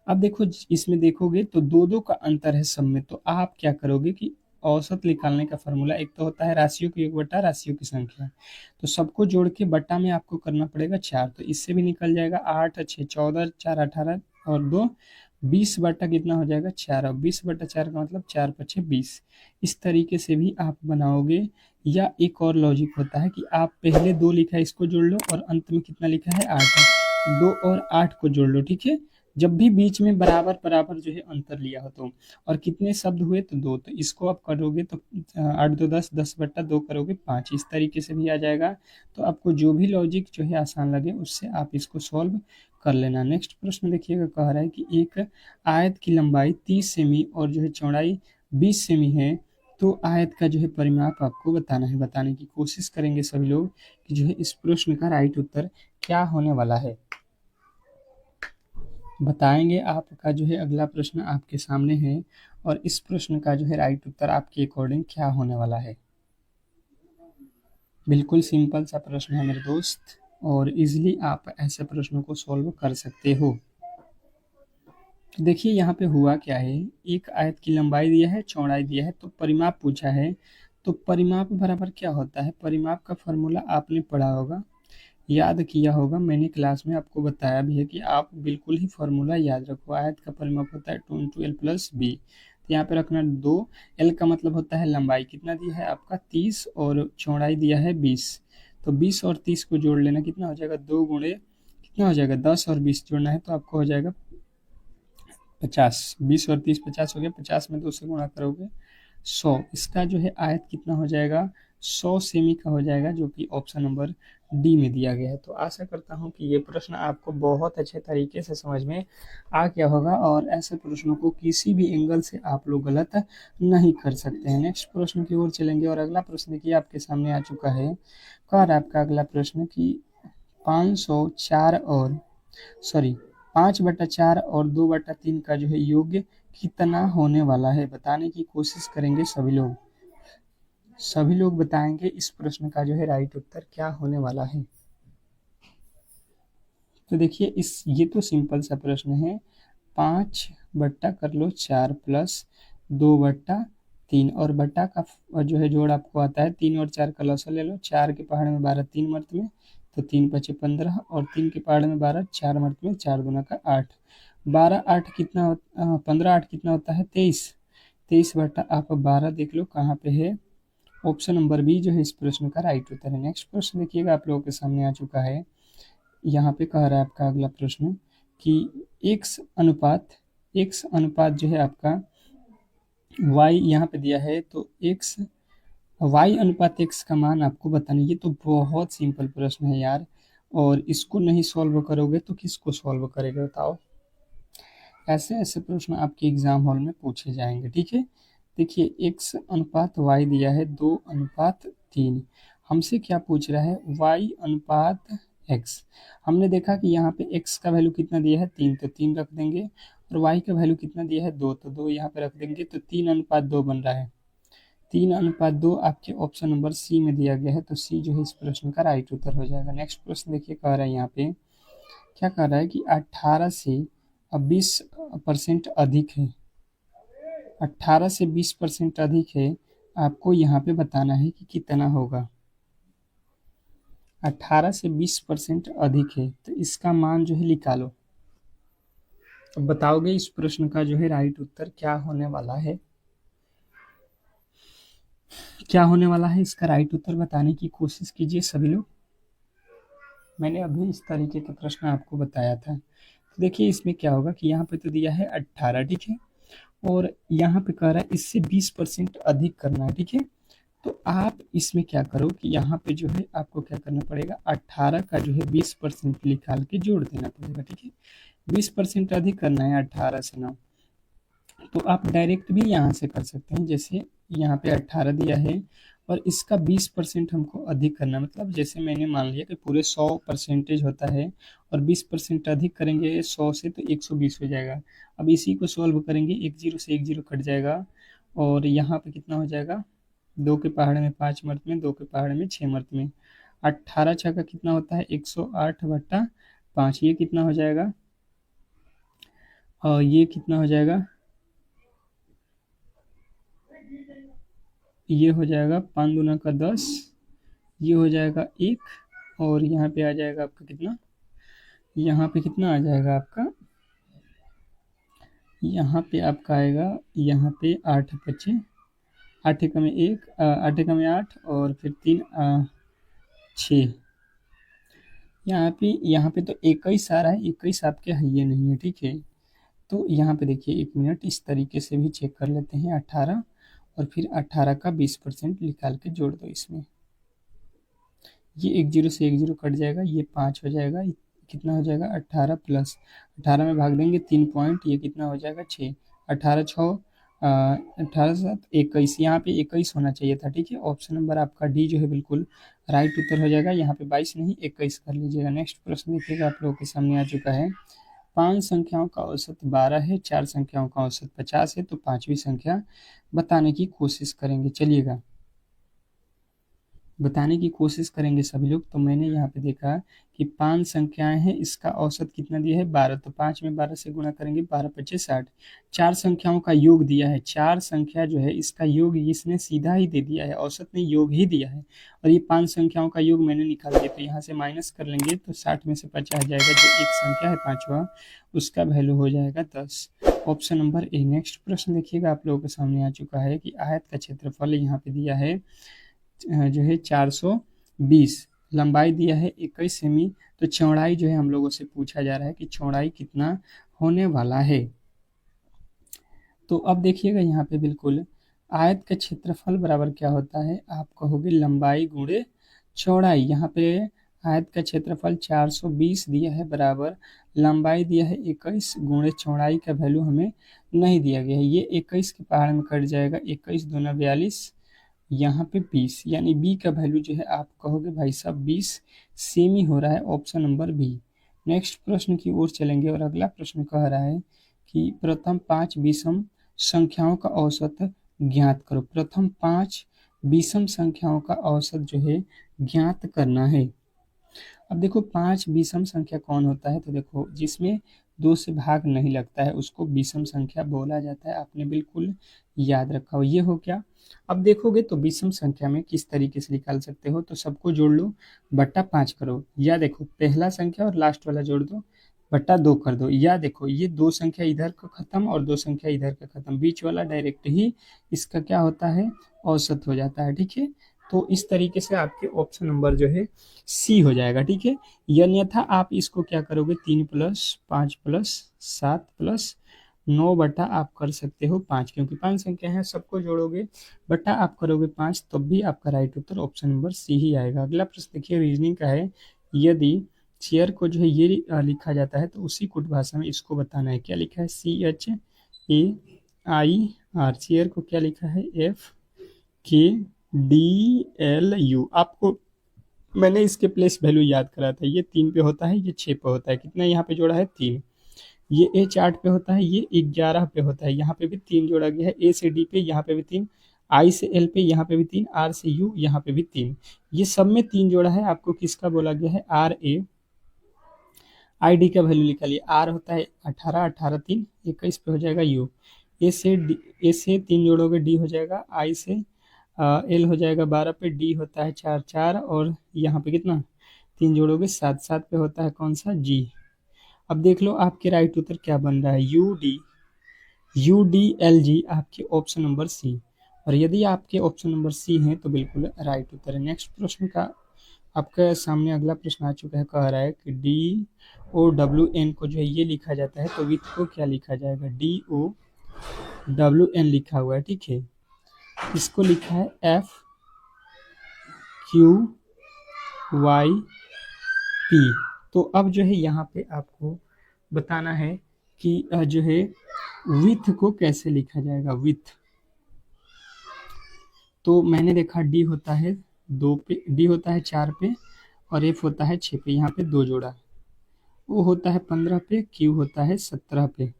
अब देखो इसमें देखोगे तो 2 का अंतर है सब में, तो आप क्या करोगे कि औसत निकालने का फॉर्मूला एक तो होता है राशियों की योग बटा राशियों की संख्या, तो सबको जोड़ के बटा में आपको करना पड़ेगा 4, तो इससे भी निकल जाएगा 8 6 14, 4 18 और 2 20 बटा कितना हो जाएगा 4, और 20 बटा 4 का मतलब 4 5 20। इस तरीके से भी आप बनाओगे, या एक और लॉजिक होता है कि आप पहले 2 लिखा है इसको जोड़ लो और अंत में कितना लिखा है 8, 2 और 8 को जोड़ लो, ठीक है। जब भी बीच में बराबर बराबर जो है अंतर लिया हो तो, और कितने शब्द हुए तो 2, तो इसको आप करोगे तो 8 2 10, 10 बट्टा 2 करोगे 5, इस तरीके से भी आ जाएगा। तो आपको जो भी लॉजिक जो है आसान लगे उससे आप इसको सॉल्व कर लेना। नेक्स्ट प्रश्न देखिएगा, कह रहा है कि एक आयत की लंबाई 30 सेमी और जो है चौड़ाई 20 सेमी है, तो आयत का जो है परिमाप आपको बताना है। बताने की कोशिश करेंगे सभी लोग कि जो है इस प्रश्न का राइट उत्तर क्या होने वाला है। बताएंगे। आपका जो है अगला प्रश्न आपके सामने है और इस प्रश्न का जो है राइट उत्तर आपके अकॉर्डिंग क्या होने वाला है। बिल्कुल सिंपल सा प्रश्न है मेरे दोस्त, और इजीली आप ऐसे प्रश्नों को सॉल्व कर सकते हो। तो देखिए यहाँ पे हुआ क्या है, एक आयत की लंबाई दिया है, चौड़ाई दिया है, तो परिमाप पूछा है। तो परिमाप बराबर क्या होता है, परिमाप का फॉर्मूला आपने पढ़ा होगा, याद किया होगा, मैंने क्लास में आपको बताया भी है कि आप बिल्कुल ही फॉर्मूला याद रखो। आयत का परिमाप होता है 2 इंटू एल प्लस बी। तो यहाँ पे रखना 2, एल का मतलब होता है लंबाई, कितना दिया है आपका 30 और चौड़ाई दिया है 20। तो 20 और 30 को जोड़ लेना, कितना हो जाएगा 2 गुणे कितना हो जाएगा 10 और 20 जोड़ना है तो आपको हो जाएगा 50। 20 और 30 50 हो गया, 50 में 2 से गुणा करोगे 100। इसका जो है आयत कितना हो जाएगा 100 सेमी का हो जाएगा, जो कि ऑप्शन नंबर डी में दिया गया है। तो आशा करता हूं कि ये प्रश्न आपको बहुत अच्छे तरीके से समझ में आ गया होगा और ऐसे प्रश्नों को किसी भी एंगल से आप लोग गलत नहीं कर सकते हैं। नेक्स्ट प्रश्न की ओर चलेंगे और अगला प्रश्न देखिए आपके सामने आ चुका है। कह रहा है आपका अगला प्रश्न कि 504 और 5/4 और 2/3 का जो है योग कितना होने वाला है, बताने की कोशिश करेंगे सभी लोग। सभी लोग बताएंगे इस प्रश्न का जो है राइट उत्तर क्या होने वाला है। तो देखिए ये तो सिंपल सा प्रश्न है। 5/4 प्लस 2/3 और बट्टा का जो है जोड़ आपको आता है 3 और 4 का लॉसा ले लो। 4 के पहाड़ में 12, 3 मर्त में, तो 3 पचे 15 और 3 के पहाड़ में 12, 4 मर्त में, 4 दूना का 8। 12 8 कितना 15 8 कितना होता है 23। 23/12 देख लो कहाँ पे है, ऑप्शन नंबर बी जो है इस प्रश्न का राइट उत्तर है। नेक्स्ट प्रश्न देखिएगा आप लोगों के सामने आ चुका है। यहाँ पे कह रहा है आपका अगला प्रश्न कि x अनुपात जो है आपका y यहाँ पे दिया है, तो y अनुपात x का मान आपको बताना। ये तो बहुत सिंपल प्रश्न है यार, और इसको नहीं सॉल्व करोगे तो किसको सॉल्व करेगा बताओ। ऐसे ऐसे प्रश्न आपके एग्जाम हॉल में पूछे जाएंगे, ठीक है। देखिए x अनुपात y दिया है 2/3। हमसे क्या पूछ रहा है, y अनुपात x। हमने देखा कि यहाँ पे x का वैल्यू कितना दिया है 3, तो 3 रख देंगे, और y का वैल्यू कितना दिया है 2, तो 2 यहाँ पे रख देंगे, तो 3/2 बन रहा है। 3/2 आपके ऑप्शन नंबर सी में दिया गया है, तो सी जो है इस प्रश्न का राइट उत्तर हो जाएगा। नेक्स्ट प्रश्न देखिए कह रहा है यहाँ पे, क्या कह रहा है कि 18 से 20% अधिक है। 18 से 20% अधिक है, आपको यहाँ पे बताना है कि कितना होगा। 18 से 20% अधिक है, तो इसका मान जो है निकालो। अब बताओगे इस प्रश्न का जो है राइट उत्तर क्या होने वाला है। क्या होने वाला है इसका राइट उत्तर बताने की कोशिश कीजिए सभी लोग। मैंने अभी इस तरीके का प्रश्न आपको बताया था। तो देखिए इसमें क्या होगा कि यहाँ पे तो दिया है 18, ठीक है, और यहाँ पे कह रहा है इससे 20% अधिक करना है, ठीक है। तो आप इसमें क्या करो कि यहाँ पे जो है आपको क्या करना पड़ेगा, 18 का जो है 20% निकाल के जोड़ देना पड़ेगा, ठीक है। 20% अधिक करना है 18 से 9, तो आप डायरेक्ट भी यहाँ से कर सकते हैं। जैसे यहाँ पे 18 दिया है और इसका 20% हमको अधिक करना, मतलब जैसे मैंने मान लिया कि पूरे 100% होता है और 20% अधिक करेंगे 100 से, तो 120 हो जाएगा। अब इसी को सॉल्व करेंगे, 1 0 से 1 0 कट जाएगा, और यहाँ पे कितना हो जाएगा, 2 के पहाड़ में 5 मर्त में, 2 के पहाड़ में 6 मर्त में, 18 छः का कितना होता है 108/5। ये कितना हो जाएगा, और ये कितना हो जाएगा, ये हो जाएगा 5 दूना का 10, ये हो जाएगा 1, और यहाँ पे आ जाएगा आपका कितना, यहाँ पे कितना आ जाएगा आपका, यहाँ पे आपका आएगा, यहाँ पे 8 बचे, 8 एकम में 1, 8 एकम में 8, और फिर 3 6। यहाँ पे तो 21 आ रहा है, 21 आपके है ये नहीं है, ठीक है। तो यहाँ पे देखिए 1 मिनट, इस तरीके से भी चेक कर लेते हैं। 18 और फिर 18 का 20% निकाल के जोड़ दो इसमें, ये 1 0 से 1 0 कट जाएगा, ये 5 हो जाएगा, कितना हो जाएगा 18 प्लस 18 में भाग देंगे 3 पॉइंट, ये कितना हो जाएगा 6, 18 6 18 यहाँ पे 21 होना चाहिए था, ठीक है। ऑप्शन नंबर आपका डी जो है बिल्कुल राइट उत्तर हो जाएगा। यहाँ पे 22 नहीं 21 कर लीजिएगा। नेक्स्ट प्रश्न देखिएगा आप लोगों के सामने आ चुका है। 5 संख्याओं का औसत 12 है, 4 संख्याओं का औसत 50 है, तो पांचवी संख्या बताने की कोशिश करेंगे। चलिएगा बताने की कोशिश करेंगे सभी लोग। तो मैंने यहाँ पे देखा कि 5 संख्याएं हैं, इसका औसत कितना दिया है 12, तो 5 में 12 से गुणा करेंगे, 12 पच्चे 60। 4 संख्याओं का योग दिया है, 4 संख्या जो है इसका योग इसने सीधा ही दे दिया है, औसत ने योग ही दिया है। और ये 5 संख्याओं का योग मैंने निकाल दिया, तो यहाँ से माइनस कर लेंगे तो 60 में से 50 जाएगा, जो एक संख्या है पांचवा उसका वैल्यू हो जाएगा 10। Option number A. नेक्स्ट प्रश्न देखिएगा आप लोगों के सामने आ चुका है कि आयत का क्षेत्रफल यहाँ पे दिया है जो है 420, लंबाई दिया है 21 सेमी, तो चौड़ाई जो है हम लोगों से पूछा जा रहा है कि चौड़ाई कितना होने वाला है। तो अब देखिएगा यहाँ पे बिल्कुल आयत का क्षेत्रफल बराबर क्या होता है, आप कहोगे लंबाई गुणे चौड़ाई। यहाँ पे आयत का क्षेत्रफल 420 दिया है बराबर लंबाई दिया है 21 गुणे चौड़ाई का वैल्यू हमें नहीं दिया गया है। ये 21 के पहाड़ में कट जाएगा, 21 दूना 42, यहाँ पे 20, यानी बी का वैल्यू जो है आप कहोगे भाई साहब 20 सेमी हो रहा है। Option number B. नेक्स्ट प्रश्न की ओर चलेंगे और अगला प्रश्न कह रहा है कि प्रथम 5 विषम संख्याओं का औसत ज्ञात करो। प्रथम 5 विषम संख्याओं का औसत जो है ज्ञात करना है। अब देखो 5 विषम संख्या कौन होता है, तो देखो जिसमें 2 से भाग नहीं लगता है उसको विषम संख्या बोला जाता है। आपने बिल्कुल याद रखा हो, ये हो क्या। अब देखोगे तो विषम संख्या में किस तरीके से निकाल सकते हो, तो सबको जोड़ लो बट्टा 5 करो, या देखो पहला संख्या और लास्ट वाला जोड़ दो बट्टा 2 कर दो, या देखो ये 2 संख्या इधर का खत्म और 2 संख्या इधर का खत्म, बीच वाला डायरेक्ट ही इसका क्या होता है औसत हो जाता है, ठीक है। तो इस तरीके से आपके ऑप्शन नंबर जो है सी हो जाएगा, ठीक है। अन्यथा आप इसको क्या करोगे 3 प्लस 5 प्लस 7 प्लस 9 बटा आप कर सकते हो 5, क्योंकि 5 संख्या है, सबको जोड़ोगे बटा आप करोगे 5, तब भी आपका राइट उत्तर ऑप्शन नंबर सी ही आएगा। अगला प्रश्न देखिए रीजनिंग का है। यदि चेयर को जो है ये लिखा जाता है तो उसी कुट भाषा में इसको बताना है। क्या लिखा है CHAIR, चेयर को क्या लिखा है FKDLU। आपको मैंने इसके प्लेस वैल्यू याद करा था, ये 3 पे होता है, ये 6 पे होता है, कितना यहाँ पे जोड़ा है 3। ये H 8 पे होता है, ये 11 पे होता है, यहाँ पे भी 3 जोड़ा गया है। A से D पे यहाँ पे भी 3, I से L पे यहाँ पे भी 3, R से U यहाँ पे भी 3, ये सब में 3 जोड़ा है। आपको किसका बोला गया है RAID का वैल्यू निकालिए। R होता है 18, 18 3 21 पे हो जाएगा U। A से 3 जोड़ोगे D हो जाएगा, I से L हो जाएगा 12 पे, D होता है 4 4, और यहाँ पे कितना 3 जोड़ोगे 7 7 पे होता है कौन सा G। अब देख लो आपके राइट उत्तर क्या बन रहा है, UDLG आपके ऑप्शन नंबर सी। और यदि आपके ऑप्शन नंबर सी है तो बिल्कुल राइट उत्तर है। नेक्स्ट प्रश्न का आपके सामने अगला प्रश्न आ चुका है, कह रहा है कि DOWN को जो है ये लिखा जाता है, तो विथ को क्या लिखा जाएगा, DOWN लिखा हुआ है, ठीक है। इसको लिखा है FQYP। तो अब जो है यहाँ पे आपको बताना है कि जो है विथ को कैसे लिखा जाएगा। विथ तो मैंने देखा डी होता है 2 पे, डी होता है 4 पे, और एफ होता है 6 पे, यहाँ पे 2 जोड़ा, ओ होता है 15 पे, क्यू होता है 17 पे।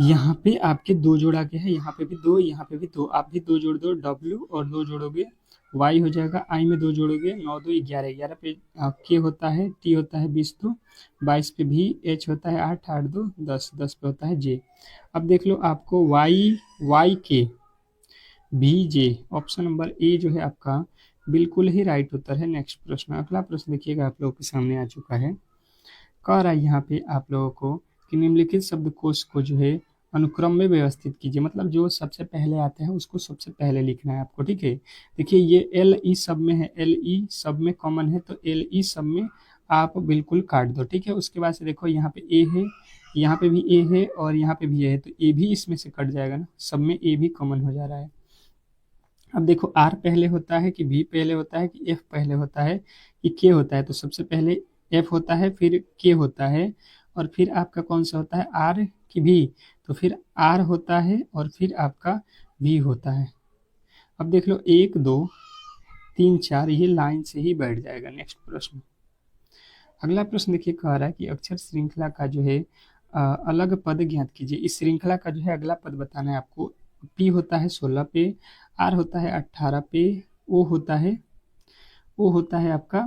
यहाँ पे आपके 2 जोड़ा के है, यहाँ पे भी 2, यहाँ पे भी 2, आप भी 2 जोड़ दो, डब्ल्यू और 2 जोड़ोगे वाई हो जाएगा, आई में 2 जोड़ोगे 9 2 11, 11 पे के होता है, टी होता है 20 2, 22 पे भी, एच होता है 8 8 2 10, 10 पे होता है जे। अब देख लो आपको वाई के भी जे, ऑप्शन नंबर ए जो है आपका बिल्कुल ही राइट उत्तर है। नेक्स्ट प्रश्न, अगला प्रश्न देखिएगा आप लोगों के सामने आ चुका है। कह रहा है यहाँ पे आप लोगों को कि निम्नलिखित शब्दकोश को जो है अनुक्रम में व्यवस्थित कीजिए, मतलब जो सबसे पहले आता है उसको सबसे पहले लिखना है आपको, ठीक है। देखिए ये एल ई सब में है, एल ई सब में कॉमन है, तो एल ई सब में आप बिल्कुल काट दो, ठीक है। उसके बाद से देखो यहाँ पे ए है, यहाँ पे भी ए है, और यहाँ पे भी ए है, तो ए भी इसमें से कट जाएगा ना, सब में ए भी कॉमन हो जा रहा है। अब देखो आर पहले होता है कि भी पहले होता है कि एफ पहले होता है कि के होता है, तो सबसे पहले एफ होता है, फिर के होता है, और फिर आपका कौन सा होता है आर की भी, तो फिर आर होता है और फिर आपका वी होता है। अब देख लो 1 2 3 4 ये लाइन से ही बैठ जाएगा। नेक्स्ट प्रश्न, अगला प्रश्न देखिए कह रहा है कि अक्षर श्रृंखला का जो है अलग पद ज्ञात कीजिए। इस श्रृंखला का जो है अगला पद बताना है आपको। पी होता है 16 पे, आर होता है 18 पे, ओ होता है आपका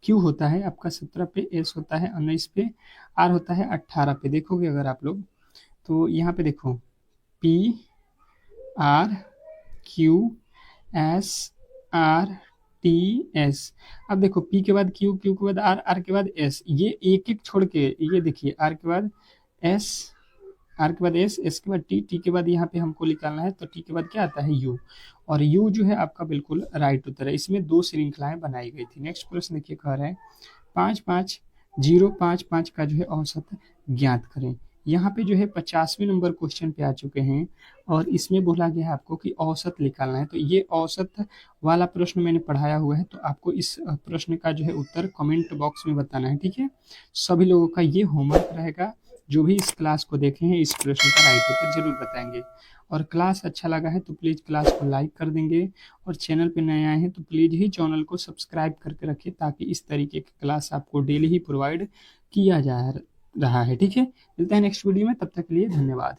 क्यू होता है आपका 17 पे, एस होता है 19 पे, आर होता है 18 पे। देखोगे अगर आप लोग तो यहाँ पे देखो P R Q S R T S. अब देखो पी के बाद क्यू, क्यू के बाद आर, आर के बाद एस, ये एक एक छोड़ के ये देखिए आर के बाद एस, आर के बाद एस, एस के बाद टी, टी के बाद यहाँ पे हमको निकालना है तो टी के बाद क्या आता है यू, और यू जो है आपका बिल्कुल राइट उत्तर है। इसमें 2 श्रृंखलाएं बनाई गई थी। नेक्स्ट प्रश्न देखिए कह रहे हैं 5 5 0 5 5 का जो है औसत ज्ञात करें। यहाँ पे जो है 50वें नंबर क्वेश्चन पे आ चुके हैं और इसमें बोला गया है आपको कि औसत निकालना है। तो ये औसत वाला प्रश्न मैंने पढ़ाया हुआ है, तो आपको इस प्रश्न का जो है उत्तर कमेंट बॉक्स में बताना है, ठीक है। सभी लोगों का ये होमवर्क रहेगा, जो भी इस क्लास को देखे हैं इस प्रश्न का राइट उत्तर जरूर बताएंगे। और क्लास अच्छा लगा है तो प्लीज़ क्लास को लाइक कर देंगे, और चैनल पे नए आए हैं तो प्लीज़ ही चैनल को सब्सक्राइब करके रखिए, ताकि इस तरीके की क्लास आपको डेली ही प्रोवाइड किया जा रहा है, ठीक है। मिलते हैं नेक्स्ट वीडियो में, तब तक के लिए धन्यवाद।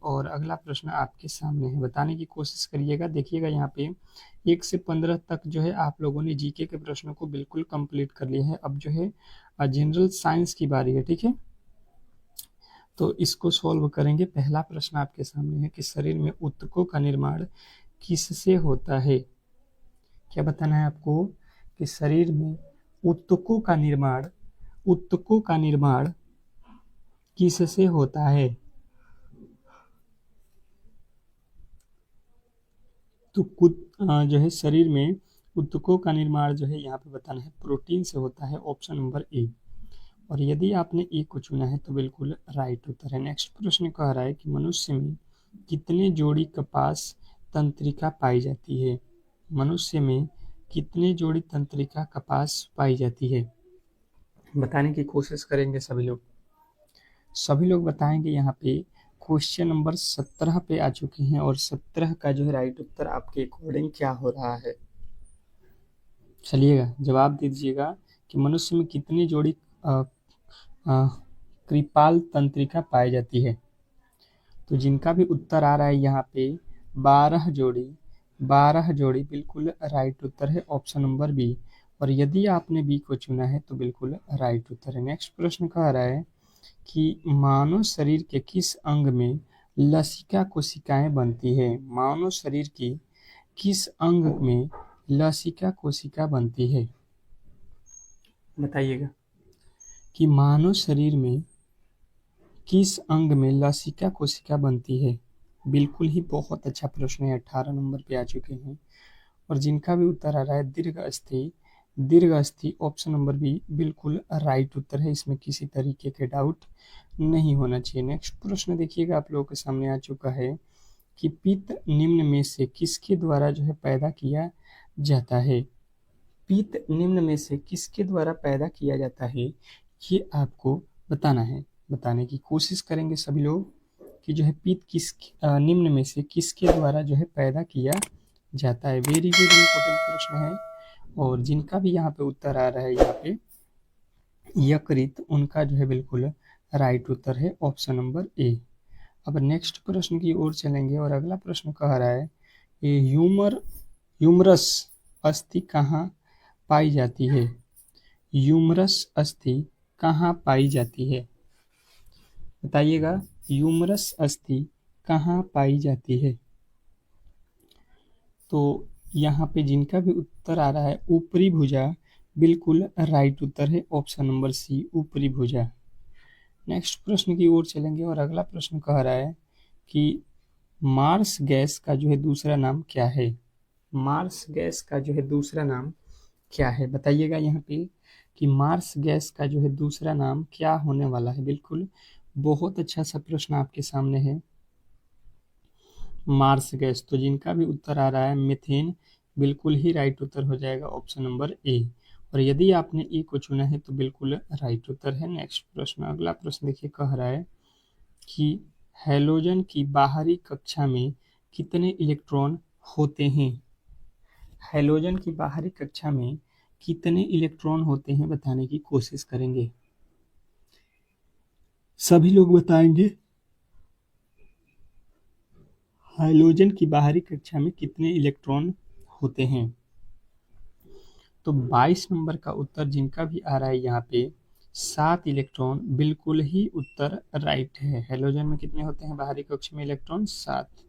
और अगला प्रश्न आपके सामने है, बताने की कोशिश करिएगा। देखिएगा यहाँ पे 1 से 15 तक जो है आप लोगों ने जीके के प्रश्नों को बिल्कुल कंप्लीट कर लिया है। अब जो है जनरल साइंस की बारी है, ठीक है। तो इसको सॉल्व करेंगे। पहला प्रश्न आपके सामने है कि शरीर में ऊतकों का निर्माण किससे होता है। क्या बताना है आपको कि शरीर में ऊतकों का निर्माण किससे होता है। तो जो है शरीर में ऊतकों का निर्माण जो है यहाँ पे बताना है प्रोटीन से होता है, ऑप्शन नंबर ए। और यदि आपने ए को चुना है तो बिल्कुल राइट उत्तर है। नेक्स्ट प्रश्न कह रहा है कि मनुष्य में कितने जोड़ी कपास तंत्रिका पाई जाती है। मनुष्य में कितने जोड़ी तंत्रिका कपास पाई जाती है, बताने की कोशिश करेंगे सभी लोग बताएंगे। यहाँ पे क्वेश्चन नंबर 17 पे आ चुके हैं और 17 का जो है राइट उत्तर आपके अकॉर्डिंग क्या हो रहा है। चलिएगा जवाब दीजिएगा कि मनुष्य में कितनी जोड़ी कृपाल तंत्रिका पाई जाती है। तो जिनका भी उत्तर आ रहा है यहाँ पे 12 जोड़ी बिल्कुल राइट उत्तर है, ऑप्शन नंबर बी। और यदि आपने बी को चुना है तो बिल्कुल राइट उत्तर है। नेक्स्ट प्रश्न कह रहा है कि मानव शरीर के किस अंग में लसिका कोशिकाएं बनती है। मानव शरीर की किस अंग में लसिका कोशिका बनती है, बताइएगा कि मानव शरीर में किस अंग में लसिका कोशिका बनती है। बिल्कुल ही बहुत अच्छा प्रश्न है, 18 नंबर पे आ चुके हैं। और जिनका भी उत्तर आ रहा है दीर्घ अस्थि, ऑप्शन नंबर बी बिल्कुल राइट उत्तर है। इसमें किसी तरीके के डाउट नहीं होना चाहिए। नेक्स्ट प्रश्न देखिएगा आप लोगों के सामने आ चुका है कि पित्त निम्न में से किसके द्वारा जो है पैदा किया जाता है। पित्त निम्न में से किसके द्वारा पैदा किया जाता है, ये आपको बताना है। बताने की कोशिश करेंगे सभी लोग कि जो है पित्त निम्न में से किसके द्वारा जो है पैदा किया जाता है। वेरी वेरी इंपॉर्टेंट प्रश्न है। और जिनका भी यहाँ पे उत्तर आ रहा है यहाँ पे यकृत, उनका जो है बिल्कुल राइट उत्तर है, ऑप्शन नंबर ए। अब नेक्स्ट प्रश्न की ओर चलेंगे और अगला प्रश्न कह रहा है ये ह्यूमरस अस्थि कहाँ पाई जाती है। ह्यूमरस अस्थि कहाँ पाई जाती है, बताइएगा ह्यूमरस अस्थि कहाँ पाई जाती है। तो यहाँ पे जिनका भी उत्तर आ रहा है ऊपरी भुजा, बिल्कुल राइट उत्तर है, ऑप्शन नंबर सी ऊपरी भुजा। नेक्स्ट प्रश्न की ओर चलेंगे और अगला प्रश्न कह रहा है कि मार्स गैस का जो है दूसरा नाम क्या है। मार्स गैस का जो है दूसरा नाम क्या है, बताइएगा यहाँ पे कि मार्स गैस का जो है दूसरा नाम क्या होने वाला है। बिल्कुल बहुत अच्छा सा प्रश्न आपके सामने है, मार्स गैस। तो जिनका भी उत्तर आ रहा है मीथेन, बिल्कुल ही राइट उत्तर हो जाएगा, ऑप्शन नंबर ए। और यदि आपने ए को चुना है तो बिल्कुल राइट उत्तर है। नेक्स्ट प्रश्न, अगला प्रश्न देखिए कह रहा है कि हैलोजन की बाहरी कक्षा में कितने इलेक्ट्रॉन होते हैं? हैलोजन की बाहरी कक्षा में कितने इलेक्ट्रॉन होते हैं बताने की कोशिश करेंगे। सभी लोग बताएंगे हैलोजन की बाहरी कक्षा में कितने इलेक्ट्रॉन होते हैं। तो 22 नंबर का उत्तर जिनका भी आ रहा है यहाँ पे 7 इलेक्ट्रॉन, बिल्कुल ही उत्तर राइट है। हैलोजन में कितने होते हैं बाहरी कक्ष में इलेक्ट्रॉन? 7।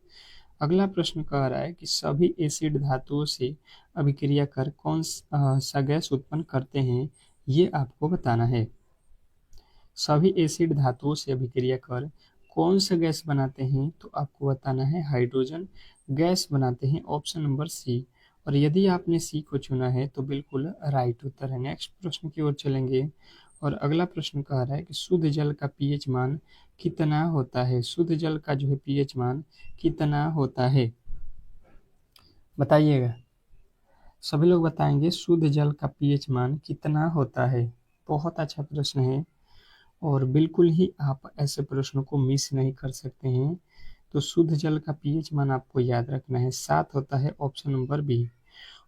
अगला प्रश्न कह रहा है कि सभी एसिड धातुओं से अभिक्रिया कर कौन सा गैस उत्पन्न करते हैं, ये आपको बताना है। सभी एसिड धातुओं से अभिक्रिया कर कौन सा गैस बनाते हैं, तो आपको बताना है हाइड्रोजन गैस बनाते हैं, ऑप्शन नंबर सी। और यदि आपने सी को चुना है तो बिल्कुल राइट उत्तर है। नेक्स्ट प्रश्न की ओर चलेंगे और अगला प्रश्न कह रहा है कि शुद्ध जल का पीएच मान कितना होता है? शुद्ध जल का जो है पीएच मान कितना होता है, बताइएगा। सभी लोग बताएंगे शुद्ध जल का पीएच मान कितना होता है। बहुत अच्छा प्रश्न है और बिल्कुल ही आप ऐसे प्रश्नों को मिस नहीं कर सकते हैं। तो शुद्ध जल का पीएच मान आपको याद रखना है, 7 होता है, ऑप्शन नंबर बी।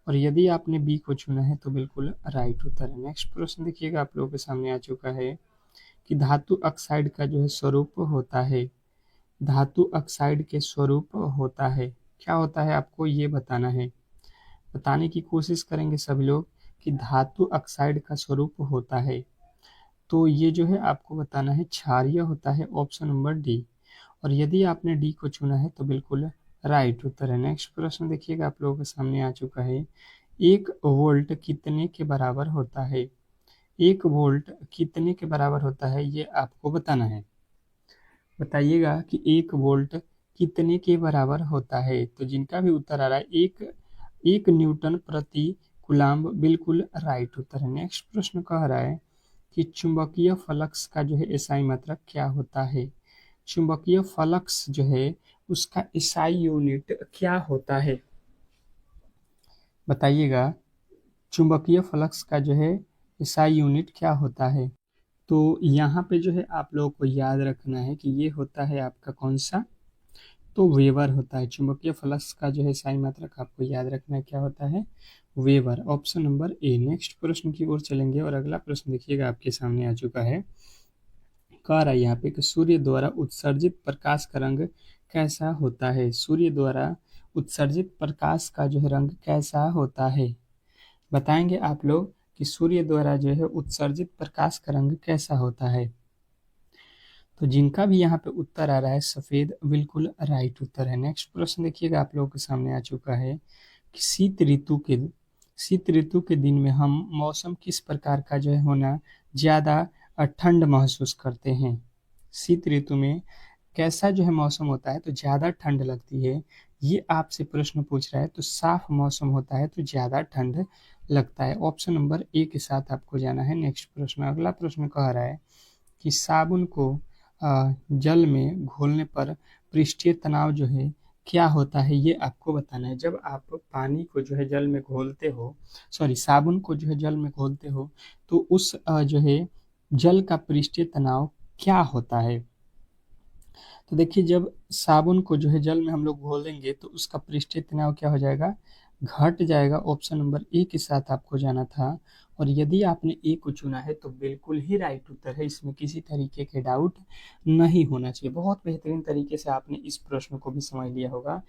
और यदि आपने बी को चुना है तो बिल्कुल राइट उत्तर है। नेक्स्ट प्रश्न देखिएगा, आप लोगों के सामने आ चुका है कि धातु ऑक्साइड का जो है स्वरूप होता है। धातु ऑक्साइड के स्वरूप होता है, क्या होता है आपको ये बताना है। बताने की कोशिश करेंगे सभी लोग कि धातु ऑक्साइड का स्वरूप होता है। तो ये जो है आपको बताना है क्षारीय होता है, ऑप्शन नंबर डी। और यदि आपने डी को चुना है तो बिल्कुल राइट उत्तर है। नेक्स्ट प्रश्न देखिएगा, आप लोगों के सामने आ चुका है। 1 वोल्ट कितने के बराबर होता है? 1 वोल्ट कितने के बराबर होता है, ये आपको बताना है। बताइएगा कि 1 वोल्ट कितने के बराबर होता है। तो जिनका भी उत्तर आ रहा है 1 न्यूटन प्रति कूलम्ब, बिल्कुल राइट उत्तर है। नेक्स्ट प्रश्न कह रहा है कि चुंबकीय फ्लक्स का जो है एसआई मात्रक क्या होता है? चुंबकीय फ्लक्स जो है उसका एसआई यूनिट क्या होता है, बताइएगा। चुंबकीय फ्लक्स का जो है एसआई यूनिट क्या होता है? तो यहाँ पे जो है आप लोगों को याद रखना है कि ये होता है आपका कौन सा, तो वेबर होता है। चुंबकीय फ्लक्स का जो है एसआई मात्रक आपको याद रखना है, क्या होता है? Weber, option number A. Next प्रश्न की ओर चलेंगे और अगला प्रश्न देखिएगा आपके सामने आ चुका है। कह रहा है यहाँ पे कि सूर्य द्वारा उत्सर्जित प्रकाश का रंग कैसा होता है? सूर्य द्वारा उत्सर्जित प्रकाश का जो है रंग कैसा होता है, बताएंगे आप लोग कि सूर्य द्वारा जो है उत्सर्जित प्रकाश का रंग कैसा होता है। तो जिनका भी यहाँ पे उत्तर आ रहा है सफेद, बिल्कुल राइट उत्तर है। नेक्स्ट प्रश्न देखिएगा, आप लोगों के सामने आ चुका है कि शीत ऋतु के दिन में हम मौसम किस प्रकार का जो है होना ज़्यादा ठंड महसूस करते हैं? शीत ऋतु में कैसा जो है मौसम होता है तो ज़्यादा ठंड लगती है, ये आपसे प्रश्न पूछ रहा है। तो साफ मौसम होता है तो ज़्यादा ठंड लगता है, ऑप्शन नंबर ए के साथ आपको जाना है। नेक्स्ट प्रश्न, अगला प्रश्न कह रहा है कि साबुन को जल में घोलने पर पृष्ठीय तनाव जो है क्या होता है, ये आपको बताना है। जब आप पानी को जो है जल में घोलते हो, सॉरी साबुन को जो है जल में घोलते हो, तो उस जो है जल का पृष्ठीय तनाव क्या होता है। तो देखिए जब साबुन को जो है जल में हम लोग घोल देंगे तो उसका पृष्ठीय तनाव क्या हो जाएगा, घट जाएगा, ऑप्शन नंबर ए के साथ आपको जाना था। और यदि आपने ए को चुना है तो बिल्कुल ही राइट उत्तर है, इसमें किसी तरीके के डाउट नहीं होना चाहिए। बहुत बेहतरीन तरीके से आपने इस प्रश्न को भी समझ लिया होगा।